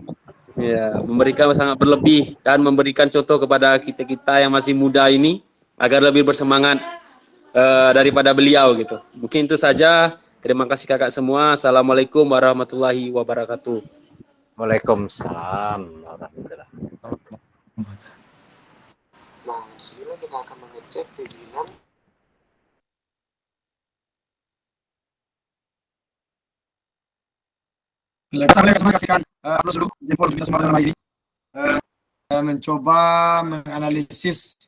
ya, memberikan sangat berlebih dan memberikan contoh kepada kita yang masih muda ini agar lebih bersemangat daripada beliau gitu. Mungkin itu saja. Terima kasih kakak semua. Assalamualaikum warahmatullahi wabarakatuh. Waalaikumsalam warahmatullahi. Nah, disinilah kita akan mengecek keizinan Saya kasihkan harus dulu jempol kita semua dalam hal ini mencoba menganalisis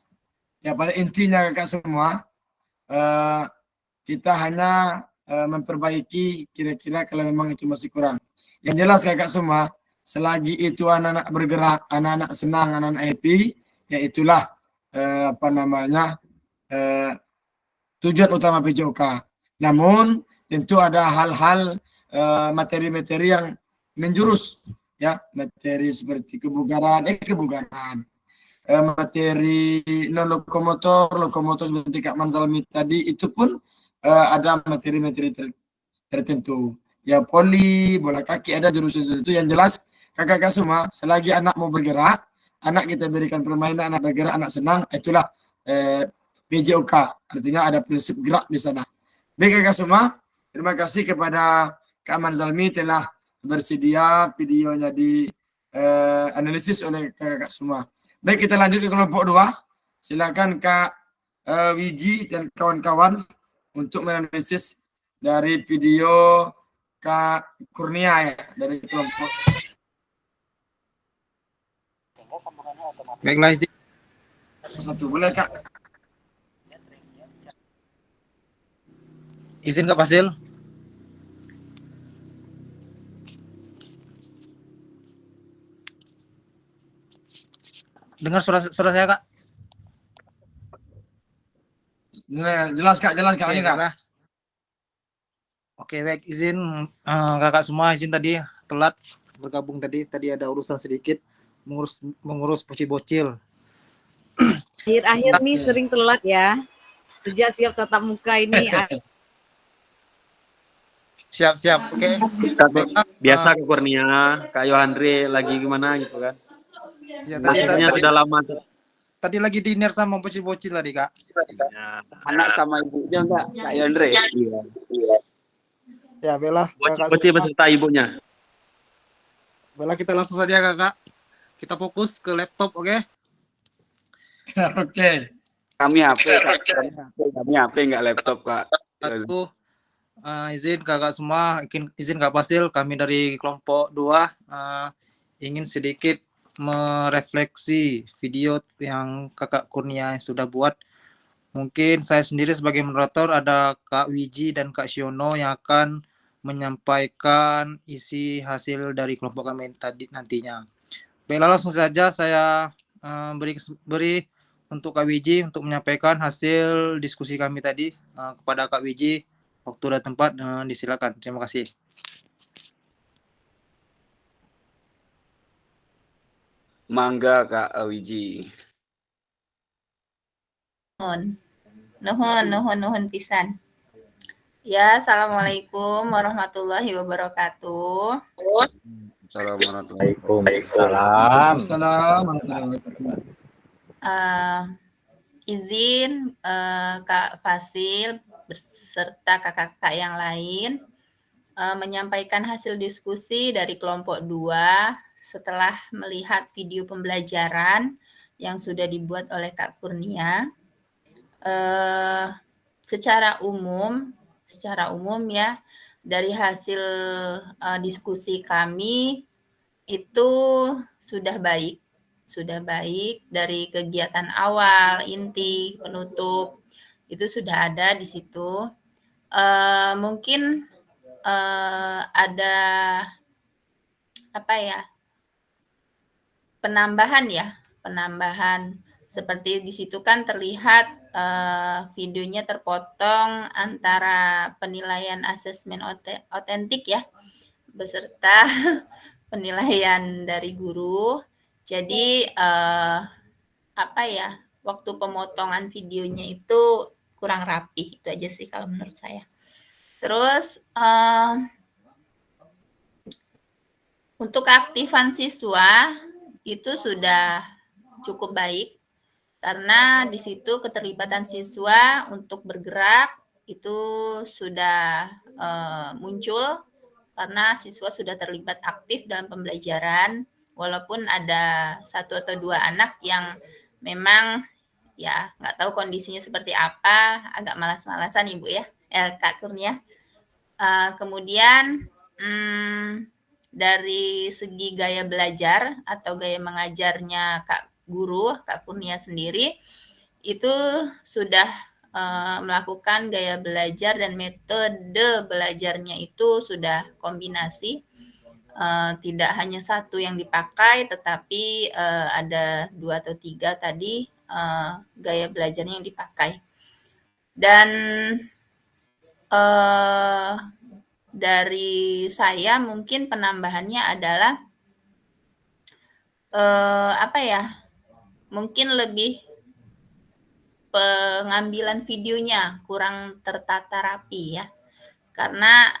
ya, pada intinya kakak semua kita hanya memperbaiki kira-kira kalau memang itu masih kurang. Yang jelas kakak semua, selagi itu anak-anak bergerak, anak-anak senang, anak-anak happy, ya itulah tujuan utama PJOK. Namun tentu ada hal-hal materi-materi yang menjurus, ya, materi seperti kebugaran, materi non lokomotor seperti Kak Manzalmi tadi, itu pun ada materi-materi tertentu. Ya, poli, bola kaki, ada jurusan tertentu. Yang jelas kakak-kakak semua, selagi anak mau bergerak, anak kita berikan permainan, anak bergerak, anak senang, itulah PJOK. Artinya ada prinsip gerak di sana. Baik kakak semua, terima kasih kepada Kak Manzalmi telah bersedia videonya di analisis oleh kakak semua. Baik, kita lanjut ke kelompok 2. Silakan Kak Wiji dan kawan-kawan untuk menganalisis dari video Kak Kurnia, ya, dari kelompok. Baiklah, izin. Satu, boleh Kak? Izin Kak Fasil. Dengar suara saya Kak? Jelas Kak, jelas Kak. Oke, Ini Kak. Oke, baik, izin kakak semua, izin tadi telat bergabung tadi ada urusan sedikit mengurus bocil-bocil. Akhir-akhir nih sering telat ya. Sejak siap tatap muka ini. Siap, oke. Biasa Kak Kurnia, Kak Yohandre lagi gimana gitu kan? Ya, Posisinya sudah lama. Tadi lagi dinner sama bocil-bocil tadi Kak. Ya. anak sama ibunya enggak, Kak Yandre? Iya. Ya, Bella. Bocil beserta ibunya. Bella, kita langsung saja Kakak. Kita fokus ke laptop, oke? Oke. Kami HP, Kak. Kami HP enggak laptop, Kak. Satu, izin kakak semua, izin Kak Fasil, kami dari kelompok 2 ingin sedikit merefleksi video yang Kakak Kurnia sudah buat. Mungkin saya sendiri sebagai moderator, ada Kak Wiji dan Kak Siono yang akan menyampaikan isi hasil dari kelompok kami tadi nantinya. Baiklah, langsung saja saya beri untuk Kak Wiji untuk menyampaikan hasil diskusi kami tadi. Kepada Kak Wiji, waktu dan tempat disilakan. Terima kasih. Mangga Kak Wiji. Nuhun pisan. Ya, assalamualaikum warahmatullahi wabarakatuh. Waalaikumsalam. Izin Kak Fasil beserta kakak-kakak yang lain menyampaikan hasil diskusi dari kelompok 2 setelah melihat video pembelajaran yang sudah dibuat oleh Kak Kurnia. Secara umum ya, dari hasil diskusi kami itu sudah baik dari kegiatan awal, inti, penutup, itu sudah ada di situ. Mungkin ada penambahan seperti di situ kan terlihat videonya terpotong antara penilaian asesmen otentik ya beserta penilaian dari guru. Jadi waktu pemotongan videonya itu kurang rapi, itu aja sih kalau menurut saya. Terus untuk keaktifan siswa itu sudah cukup baik karena di situ keterlibatan siswa untuk bergerak itu sudah muncul karena siswa sudah terlibat aktif dalam pembelajaran, walaupun ada 1 atau 2 anak yang memang ya nggak tahu kondisinya seperti apa, agak malas-malasan Ibu ya, Kak Kurnia. Kemudian dari segi gaya belajar atau gaya mengajarnya Kak Kurnia sendiri, itu sudah melakukan gaya belajar dan metode belajarnya itu sudah kombinasi. Tidak hanya 1 yang dipakai, tetapi ada 2 atau 3 tadi gaya belajarnya yang dipakai. Dan dari saya mungkin penambahannya adalah mungkin lebih pengambilan videonya kurang tertata rapi ya, karena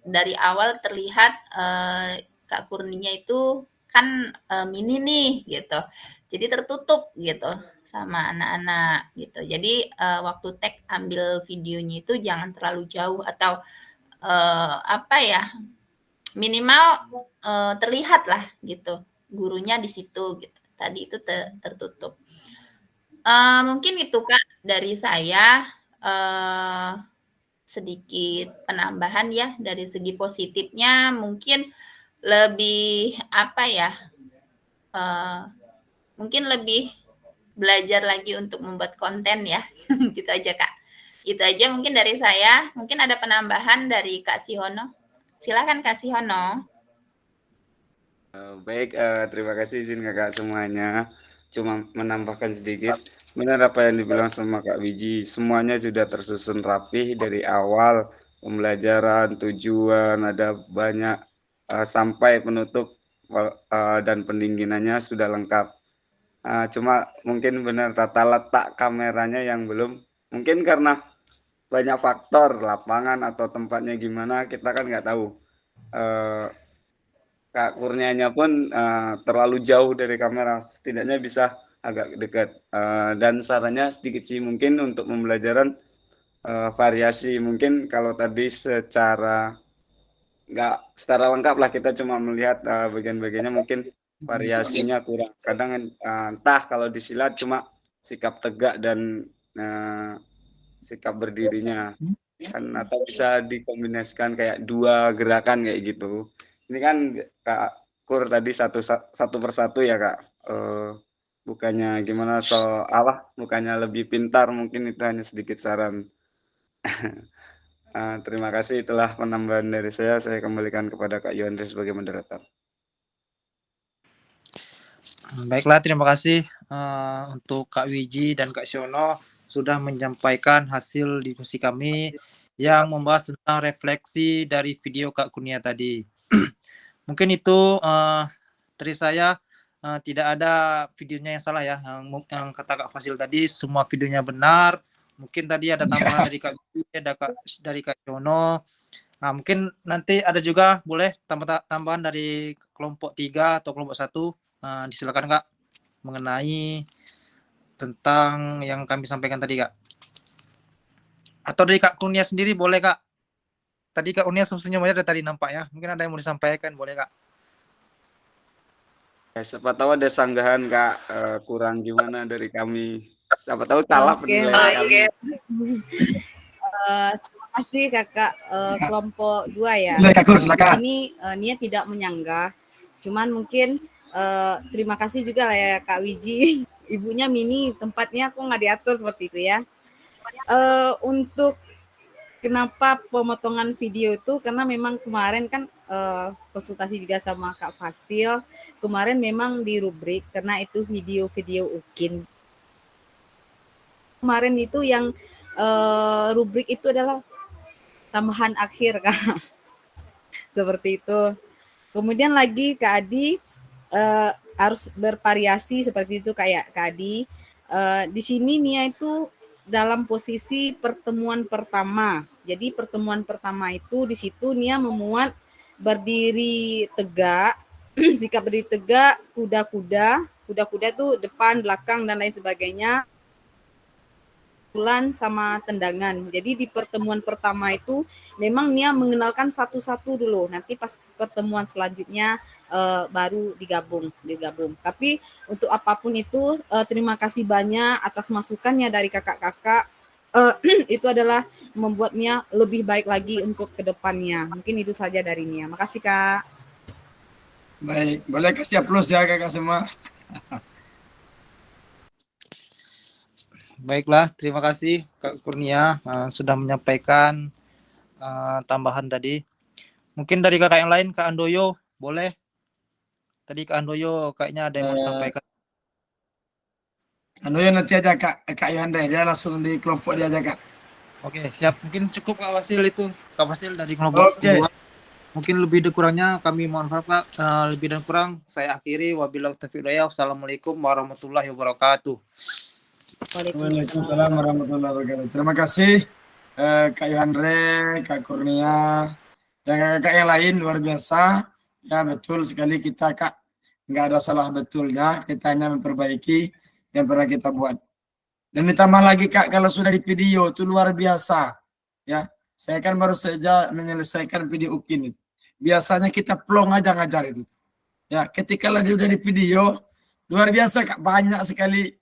dari awal terlihat Kak Kurnia itu kan mini nih gitu, jadi tertutup gitu sama anak-anak gitu. Jadi waktu tag ambil videonya itu jangan terlalu jauh atau minimal terlihat lah gitu gurunya di situ gitu. Tadi itu tertutup. Mungkin itu Kak dari saya, sedikit penambahan ya. Dari segi positifnya mungkin lebih mungkin lebih belajar lagi untuk membuat konten ya. Gitu aja Kak. Itu aja mungkin dari saya. Mungkin ada penambahan dari Kak Sihono. Silakan Kak Sihono. Baik, terima kasih izin kakak semuanya. Cuma menambahkan sedikit, benar apa yang dibilang sama Kak Wiji, semuanya sudah tersusun rapih dari awal pembelajaran, tujuan, ada banyak sampai penutup dan pendinginannya sudah lengkap. Cuma mungkin benar tata letak kameranya yang belum, mungkin karena banyak faktor lapangan atau tempatnya gimana kita kan nggak tahu. Kak Kurnianya pun terlalu jauh dari kamera, setidaknya bisa agak dekat. Dan sarannya sedikit sih mungkin untuk pembelajaran variasi. Mungkin kalau tadi nggak secara lengkap lah, kita cuma melihat bagian-bagiannya, mungkin variasinya kurang. Kadang entah kalau disilat cuma sikap tegak dan sikap berdirinya kan, atau bisa dikombinasikan kayak 2 gerakan kayak gitu. Ini kan Kak Kur tadi satu persatu ya Kak, bukannya gimana bukannya lebih pintar, mungkin itu hanya sedikit saran. Terima kasih, itulah penambahan dari saya kembalikan kepada Kak Yondri sebagai moderator. Baiklah, terima kasih untuk Kak Wiji dan Kak Siono sudah menyampaikan hasil diskusi kami yang membahas tentang refleksi dari video Kak Kurnia tadi. Mungkin itu dari saya, tidak ada videonya yang salah ya, yang kata Kak Fasil tadi semua videonya benar. Mungkin tadi ada tambahan dari Kak Wiji, ada dari Kak Siono. Nah, mungkin nanti ada juga boleh tambahan dari kelompok 3 atau kelompok 1. Disilakan Kak, mengenai tentang yang kami sampaikan tadi Kak. Atau dari Kak Kurnia sendiri boleh Kak. Tadi Kak Unia senyum aja dari tadi nampaknya. Mungkin ada yang mau disampaikan, boleh Kak? Ya, siapa tahu ada sanggahan Kak, kurang gimana dari kami. Siapa tahu salah Oke, penilaian kami. Terima kasih Kakak kelompok 2 ya. Boleh, Kak Kur, Di silakan. sini Nia tidak menyanggah. Cuman mungkin terima kasih juga lah ya Kak Wiji. Ibunya Mini, tempatnya kok nggak diatur seperti itu ya. Untuk kenapa pemotongan video itu, karena memang kemarin kan konsultasi juga sama Kak Fasil. Kemarin memang di rubrik karena itu video-video UKIN. Kemarin itu yang rubrik itu adalah tambahan akhir Kak. Seperti itu. Kemudian lagi Kak Adi harus bervariasi seperti itu kayak Kak Adi. Di sini Nia itu dalam posisi pertemuan pertama. Jadi pertemuan pertama itu di situ Nia memuat berdiri tegak, sikap berdiri tegak, kuda-kuda tuh depan, belakang dan lain sebagainya. Pukulan sama tendangan. Jadi di pertemuan pertama itu memang Nia mengenalkan satu-satu dulu. Nanti pas pertemuan selanjutnya baru digabung. Tapi untuk apapun itu terima kasih banyak atas masukannya dari kakak-kakak. Itu adalah membuat Nia lebih baik lagi untuk kedepannya. Mungkin itu saja dari Nia. Makasih Kak. Baik, boleh kasih aplaus ya kakak semua. Baiklah, terima kasih Kak Kurnia sudah menyampaikan tambahan tadi. Mungkin dari kakak yang lain, Kak Andoyo, boleh? Tadi Kak Andoyo kayaknya ada yang mau disampaikan. Ya nanti aja Kak Yohandra, dia langsung di kelompok dia aja Kak. Oke, siap. Mungkin cukup Kak Fasil itu. Kak Fasil dari kelompok kedua. Mungkin lebih dan kurangnya kami mohon maaf Pak. Lebih dan kurang saya akhiri. Wabillahi taufiq wal hidayah. Wassalamualaikum warahmatullahi wabarakatuh. Waalaikumsalam warahmatullahi wabarakatuh. Terima kasih Kak Yohandre, Kak Kurnia, dan kakak yang lain luar biasa. Ya betul sekali kita Kak, nggak ada salah betulnya. Kita hanya memperbaiki yang pernah kita buat. Dan ditambah lagi Kak, kalau sudah di video itu luar biasa. Ya, saya kan baru saja menyelesaikan video UKIN itu. Biasanya kita plong aja ngajar itu. Ya, ketika lagi udah di video, luar biasa Kak, banyak sekali.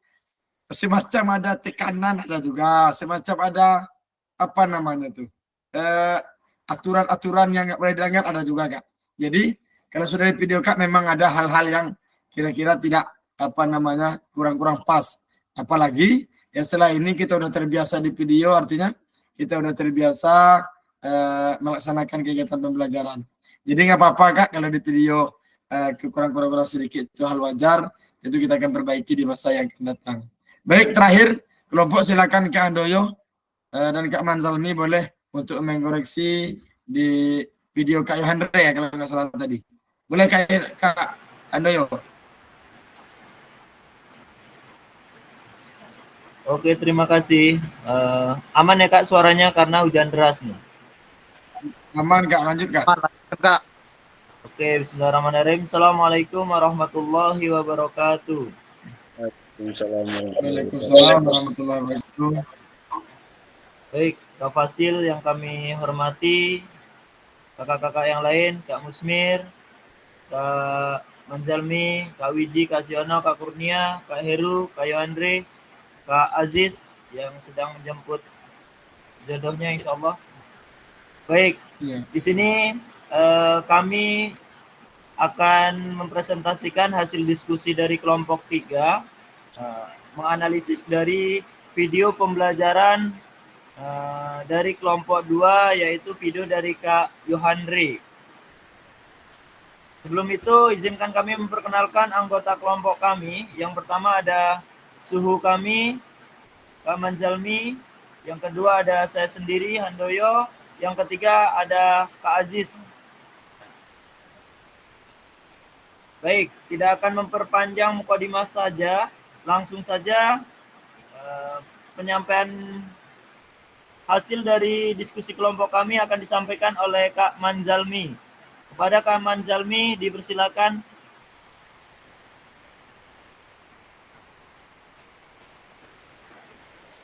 Semacam ada tekanan, ada juga semacam ada apa namanya tuh aturan-aturan yang nggak boleh dilanggar, ada juga Kak. Jadi kalau sudah di video Kak, memang ada hal-hal yang kira-kira tidak apa namanya kurang-kurang pas. Apalagi ya setelah ini kita udah terbiasa di video, artinya kita udah terbiasa melaksanakan kegiatan pembelajaran. Jadi nggak apa-apa Kak kalau di video kurang-kurang sedikit, itu hal wajar. Itu kita akan perbaiki di masa yang akan datang. Baik, terakhir kelompok silakan Kak Andoyo dan Kak Manzalmi boleh untuk mengoreksi di video Kak Yohandre ya kalau nggak salah tadi. Boleh Kak Andoyo. Oke, terima kasih. Aman ya Kak suaranya karena hujan deras nih. Aman Kak, lanjut Kak. Kak. Oke, bismillahirrahmanirrahim. Assalamualaikum warahmatullahi wabarakatuh. Waalaikumsalam warahmatullahi wabarakatuh. Baik, Kak Fasil yang kami hormati, kakak-kakak yang lain, Kak Musmir, Kak Manzalmi, Kak Wiji, Kak Siono, Kak Kurnia, Kak Heru, Kak Yohandre, Kak Aziz yang sedang menjemput jodohnya insya Allah. Baik, di sini kami akan mempresentasikan hasil diskusi dari kelompok 3, menganalisis dari video pembelajaran dari kelompok 2, yaitu video dari Kak Yohandre. Sebelum itu, izinkan kami memperkenalkan anggota kelompok kami. Yang pertama ada suhu kami, Kak Manzalmi. Yang kedua ada saya sendiri, Handoyo. Yang ketiga ada Kak Aziz. Baik, tidak akan memperpanjang mukadimah saja. Langsung saja penyampaian hasil dari diskusi kelompok kami akan disampaikan oleh Kak Manzalmi. Kepada Kak Manzalmi dipersilakan.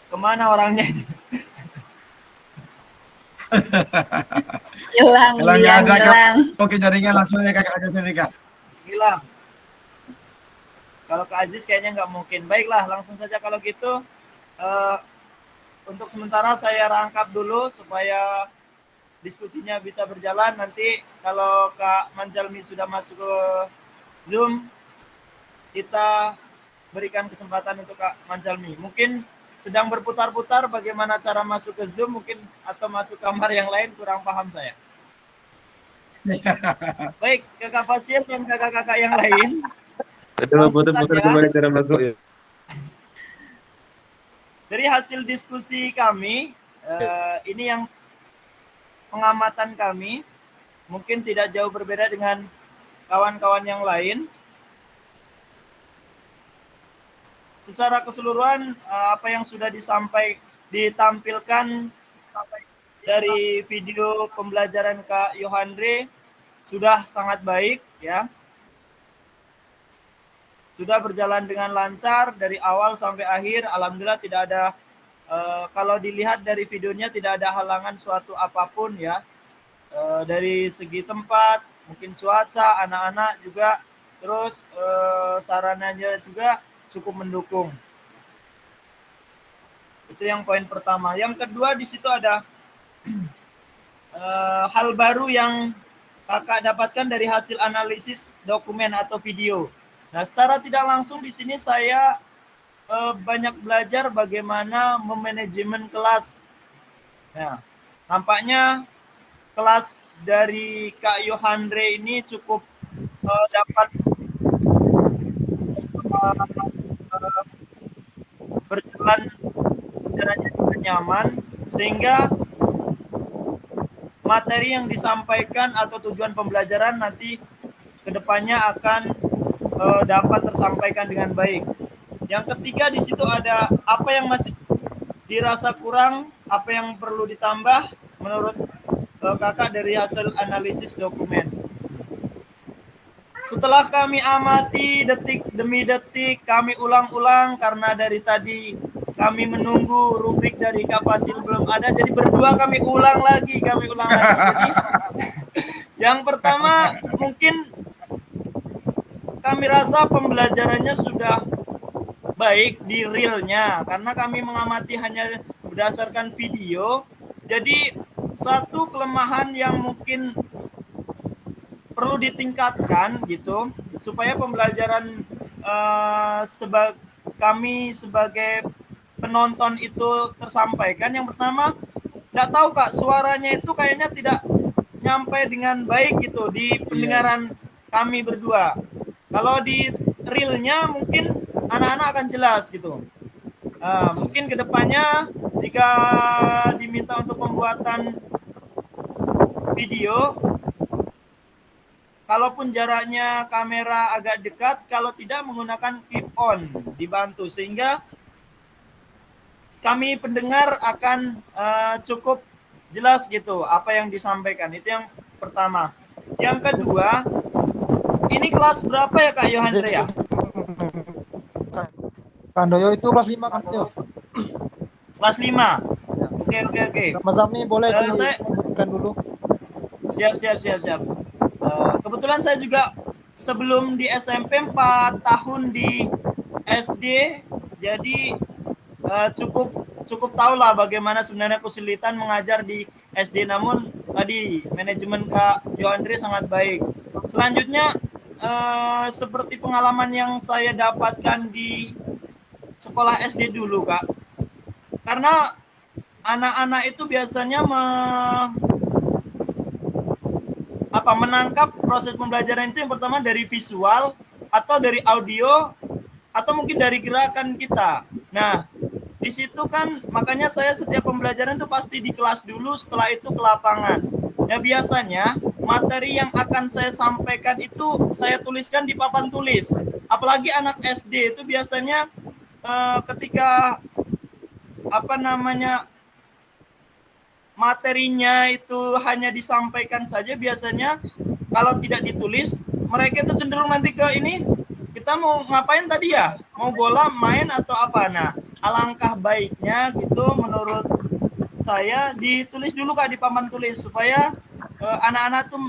Kemana orangnya? Hilang Kalau dia, nggak ada hilang. oke jaringan langsung aja kakak aja sendiri kak. Hilang. Kalau Kak Aziz kayaknya nggak mungkin. Baiklah, langsung saja kalau gitu. Untuk sementara saya rangkap dulu supaya diskusinya bisa berjalan. Nanti kalau Kak Manjalmi sudah masuk ke Zoom, kita berikan kesempatan untuk Kak Manjalmi. Mungkin sedang berputar-putar bagaimana cara masuk ke Zoom mungkin atau masuk kamar yang lain, kurang paham saya. Baik, Kakak Fasil dan kakak-kakak yang lain. Sudah putar-putar kembali cara masuk ya. Dari hasil diskusi kami, ini yang pengamatan kami, mungkin tidak jauh berbeda dengan kawan-kawan yang lain. Secara keseluruhan, apa yang sudah ditampilkan dari video pembelajaran Kak Yohandre sudah sangat baik, ya. Sudah berjalan dengan lancar dari awal sampai akhir. Alhamdulillah tidak ada, kalau dilihat dari videonya tidak ada halangan suatu apapun ya. Dari segi tempat, mungkin cuaca, anak-anak juga, terus sarananya juga cukup mendukung. Itu yang poin pertama. Yang kedua di situ ada hal baru yang kakak dapatkan dari hasil analisis dokumen atau video. Nah, secara tidak langsung di sini saya banyak belajar bagaimana memanajemen kelas. Nah, nampaknya kelas dari Kak Yohandre ini cukup dapat berjalan dengan nyaman, sehingga materi yang disampaikan atau tujuan pembelajaran nanti kedepannya akan dapat tersampaikan dengan baik. Yang ketiga di situ ada apa yang masih dirasa kurang, apa yang perlu ditambah menurut kakak dari hasil analisis dokumen. Setelah kami amati detik demi detik, kami ulang-ulang karena dari tadi kami menunggu rubrik dari Kak Fasil belum ada, jadi berdua kami ulang lagi. Jadi, yang pertama mungkin kami rasa pembelajarannya sudah baik di realnya karena kami mengamati hanya berdasarkan video. Jadi satu kelemahan yang mungkin perlu ditingkatkan gitu supaya pembelajaran kami sebagai penonton itu tersampaikan. Yang pertama, nggak tahu Kak, suaranya itu kayaknya tidak nyampe dengan baik gitu di pendengaran kami berdua. Kalau di realnya mungkin anak-anak akan jelas gitu. Mungkin kedepannya jika diminta untuk pembuatan video, kalaupun jaraknya kamera agak dekat, kalau tidak menggunakan clip on dibantu sehingga kami pendengar akan cukup jelas gitu apa yang disampaikan. Itu yang pertama. Yang kedua, ini kelas berapa ya Kak Yohandre ya? Kandoyo itu kelas 5 kan Yo. Kelas 5. Oke. Mas Zami boleh dibuka dulu. Siap. Kebetulan saya juga sebelum di SMP 4 tahun di SD, jadi cukup tahu lah bagaimana sebenarnya kesulitan mengajar di SD. Namun tadi manajemen Kak Yohandre sangat baik. Selanjutnya seperti pengalaman yang saya dapatkan di sekolah SD dulu Kak, karena anak-anak itu biasanya menangkap proses pembelajaran itu yang pertama dari visual atau dari audio atau mungkin dari gerakan kita. Nah, di situ kan makanya saya setiap pembelajaran itu pasti di kelas dulu, setelah itu ke lapangan. Ya biasanya materi yang akan saya sampaikan itu saya tuliskan di papan tulis. Apalagi anak SD itu biasanya ketika materinya itu hanya disampaikan saja, biasanya kalau tidak ditulis mereka itu cenderung nanti ke ini, kita mau ngapain tadi ya, mau bola main atau apa. Nah, alangkah baiknya gitu menurut saya ditulis dulu Kak di papan tulis supaya anak-anak tuh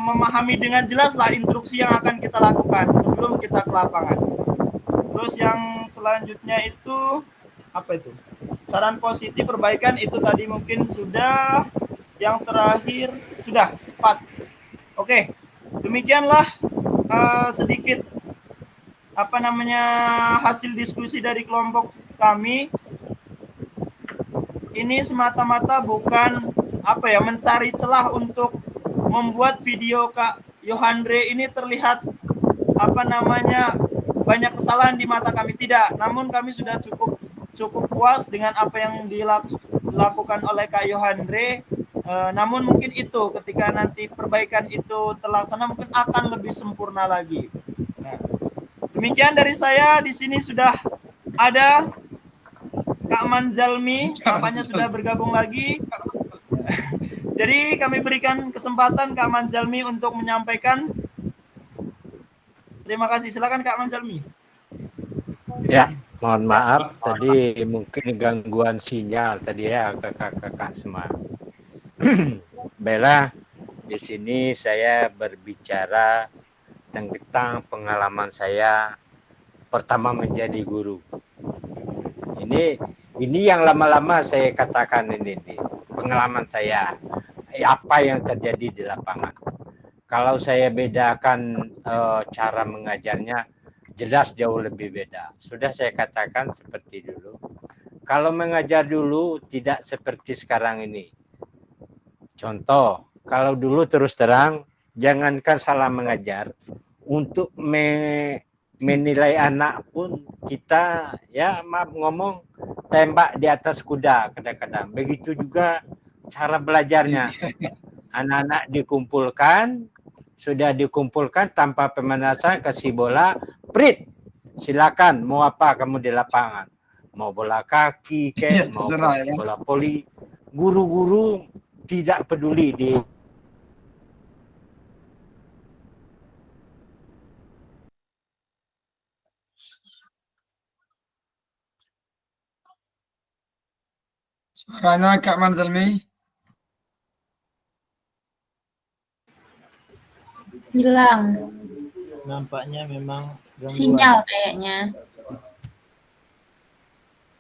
memahami dengan jelas lah instruksi yang akan kita lakukan sebelum kita ke lapangan. Terus yang selanjutnya itu apa itu? Saran positif perbaikan itu tadi mungkin sudah. Yang terakhir sudah 4. Oke, demikianlah sedikit hasil diskusi dari kelompok kami. Ini semata-mata bukan mencari celah untuk membuat video Kak Yohandre ini terlihat banyak kesalahan di mata kami, tidak. Namun kami sudah cukup puas dengan apa yang dilakukan oleh Kak Yohandre. Namun mungkin itu ketika nanti perbaikan itu terlaksana mungkin akan lebih sempurna lagi. Nah, demikian dari saya. Di sini sudah ada Kak Manzalmi, nampaknya sudah bergabung lagi. Jadi kami berikan kesempatan Kak Manzalmi untuk menyampaikan. Terima kasih. Silakan Kak Manzalmi. Ya, mohon maaf tadi mungkin gangguan sinyal tadi ya kakak-kakak semua. Bella, di sini saya berbicara tentang pengalaman saya pertama menjadi guru. Ini yang lama-lama saya katakan ini pengalaman saya, apa yang terjadi di lapangan. Kalau saya bedakan cara mengajarnya, jelas jauh lebih beda. Sudah saya katakan seperti dulu. Kalau mengajar dulu tidak seperti sekarang ini. Contoh, kalau dulu terus terang, jangankan salah mengajar, untuk menilai anak pun kita ya maaf ngomong tembak di atas kuda kadang-kadang. Begitu juga cara belajarnya. Anak-anak sudah dikumpulkan tanpa pemanasan, kasih bola, prit, silakan mau apa kamu di lapangan, mau bola kaki mau bola voli. Guru-guru tidak peduli di Suaranya Kak Manzalmi. Hilang Nampaknya memang gangguan. sinyal kayaknya.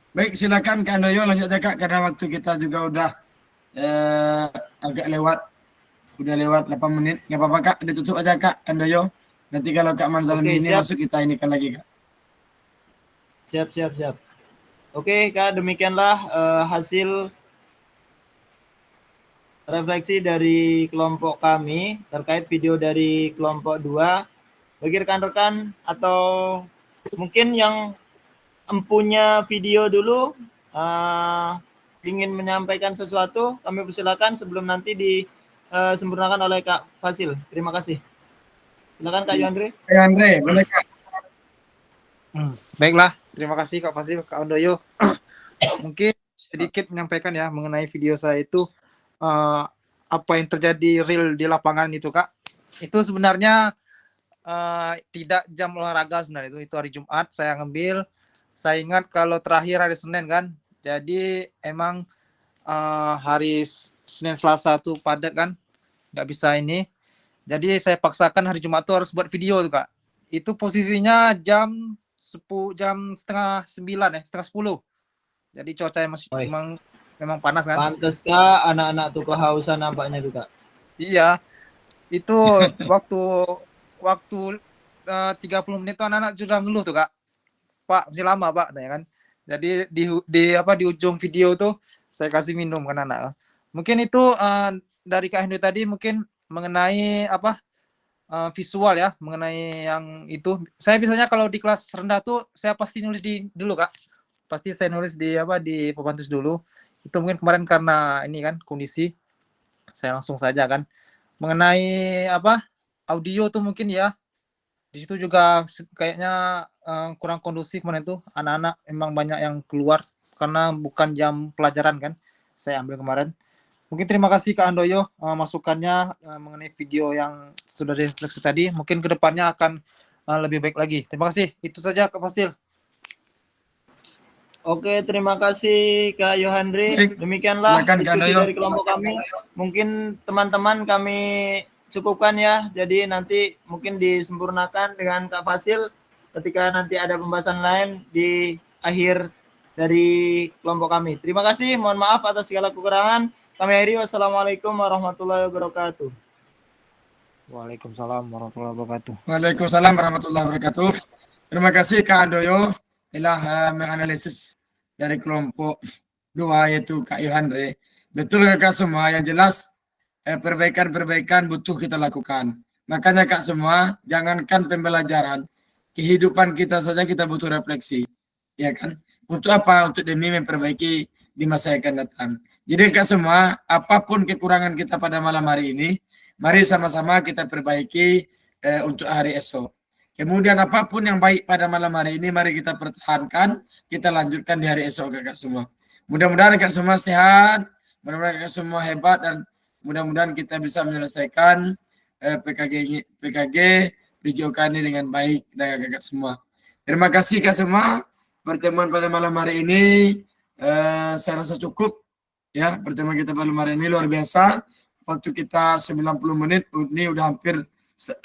Baik, silakan Kak Andoyo lanjut aja Kak, karena waktu kita juga udah agak lewat. Udah lewat 8 menit. Nggak apa-apa Kak, ditutup aja Kak Andoyo. Nanti kalau Kak Manzalmi ini siap. masuk kita ini kan lagi Kak. Siap. Oke Kak, demikianlah hasil refleksi dari kelompok kami terkait video dari kelompok 2. Bagi rekan-rekan atau mungkin yang empunya video dulu ingin menyampaikan sesuatu, kami persilakan sebelum nanti disempurnakan oleh Kak Fasil. Terima kasih. Silakan Kak Yohandre. Kak Yohandre, boleh Kak. Baiklah, terima kasih Kak Fasil, Kak Andoyo. Mungkin sedikit menyampaikan ya mengenai video saya itu apa yang terjadi real di lapangan itu Kak. Itu sebenarnya tidak jam olahraga sebenarnya, itu hari Jumat saya ngambil. Saya ingat kalau terakhir hari Senin kan, jadi emang hari Senin Selasa tuh padat kan, nggak bisa ini. Jadi saya paksakan hari Jumat tuh harus buat video tuh Kak. Itu posisinya jam 10, jam setengah 9 setengah 10. Jadi cuacanya masih memang panas kan. Pantes Kak, anak-anak tuh kehausan nampaknya tuh Kak. Iya, itu waktu 30 menit tuh anak-anak sudah ngeluh tuh Kak. Pak, masih lama Pak, ya kan. Jadi di ujung video tuh saya kasih minum kan anak. Mungkin itu dari Kak Hendy tadi mungkin mengenai visual ya, mengenai yang itu. Saya biasanya kalau di kelas rendah tuh saya pasti nulis dulu Kak. Pasti saya nulis di Papantus dulu. Itu mungkin kemarin karena ini kan kondisi saya langsung saja kan. Mengenai audio tuh mungkin ya. Di situ juga kayaknya kurang kondusif kemarin tuh, anak-anak emang banyak yang keluar karena bukan jam pelajaran kan. Saya ambil kemarin. Mungkin terima kasih Kak Andoyo masukannya mengenai video yang sudah direfleksi tadi. Mungkin kedepannya akan lebih baik lagi. Terima kasih. Itu saja Kak Fasil. Oke, terima kasih Kak Yohandri. Baik, Demikianlah silakan, Kak diskusi Doyo. dari kelompok kami. Mungkin teman-teman kami cukupkan ya. Jadi nanti mungkin disempurnakan dengan Kak Fasil ketika nanti ada pembahasan lain di akhir dari kelompok kami. Terima kasih. Mohon maaf atas segala kekurangan. Kami akhiri. Wassalamualaikum warahmatullahi wabarakatuh. Waalaikumsalam warahmatullahi wabarakatuh. Waalaikumsalam warahmatullahi wabarakatuh. Terima kasih Kak Andoyo telah menganalisis dari kelompok 2 yaitu Kak Yohandri. Betul Kak semua, yang jelas perbaikan-perbaikan butuh kita lakukan. Makanya Kak semua, jangankan pembelajaran, kehidupan kita saja kita butuh refleksi. Ya kan? Untuk apa? Untuk demi memperbaiki di masa yang akan datang. Jadi Kak semua, apapun kekurangan kita pada malam hari ini, mari sama-sama kita perbaiki untuk hari esok. Kemudian apapun yang baik pada malam hari ini, mari kita pertahankan, kita lanjutkan di hari esok Kakak semua. Mudah-mudahan Kakak semua sehat, mudah-mudahan Kakak semua hebat, dan mudah-mudahan kita bisa menyelesaikan PKG PJOK ini dengan baik dan Kakak semua. Terima kasih Kak semua. Pertemuan pada malam hari ini saya rasa cukup. Ya, pertemuan kita pada malam hari ini luar biasa. Waktu kita 90 menit, ini udah hampir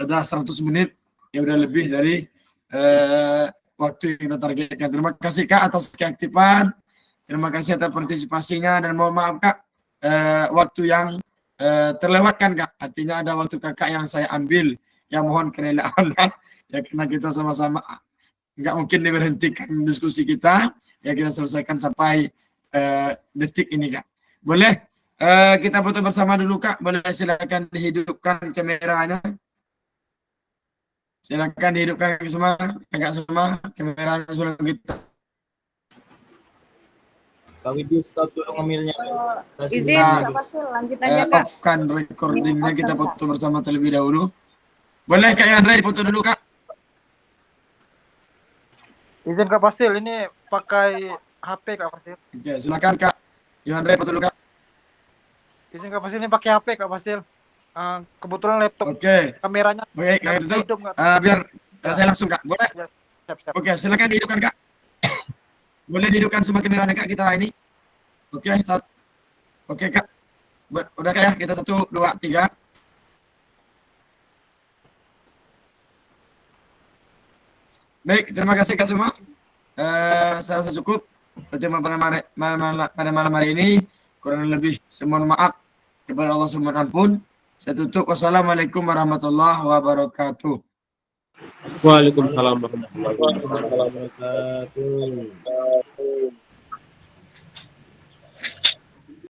udah 100 menit. Ya udah lebih dari waktu yang kita targetkan. Terima kasih Kak atas keaktifan. Terima kasih atas partisipasinya, dan mohon maaf Kak waktu yang terlewatkan Kak. Artinya ada waktu Kakak yang saya ambil. Ya mohon kerelaan ya, karena kita sama-sama nggak mungkin diberhentikan diskusi kita. Ya kita selesaikan sampai detik ini Kak. Boleh kita foto bersama dulu Kak. Boleh silakan dihidupkan kameranya. Silakan dihidupkan semua, Kakak semua, kameranya sebelum kita. Kak Widi stop dulu ngemilnya. Izin Kak Fasil, lanjut aja Kak. Off-kan recordingnya, kita foto bersama terlebih dahulu. Boleh Kak Yandra foto dulu Kak? Izin Kak Fasil, ini pakai HP Kak Fasil. Oke, silakan Kak Yandra foto dulu Kak. Izin Kak Fasil, ini pakai HP Kak Fasil. Kebetulan laptop kameranya. Baik, kalau gitu biar saya langsung Kak. Boleh? Ya, siap. Oke, silakan dihidupkan Kak. Boleh dihidupkan semua kameranya Kak kita ini. Oke, oke Kak. Udah Kak ya, kita 1, 2, 3. Baik, terima kasih Kak semua. Saya rasa cukup. Pertemuan pada malam hari ini kurang lebih semohon maaf kepada Allah Subhanahu ampun. Saya tutup. Wassalamualaikum warahmatullahi wabarakatuh. Waalaikumsalam warahmatullahi wabarakatuh. Wabarakatuh.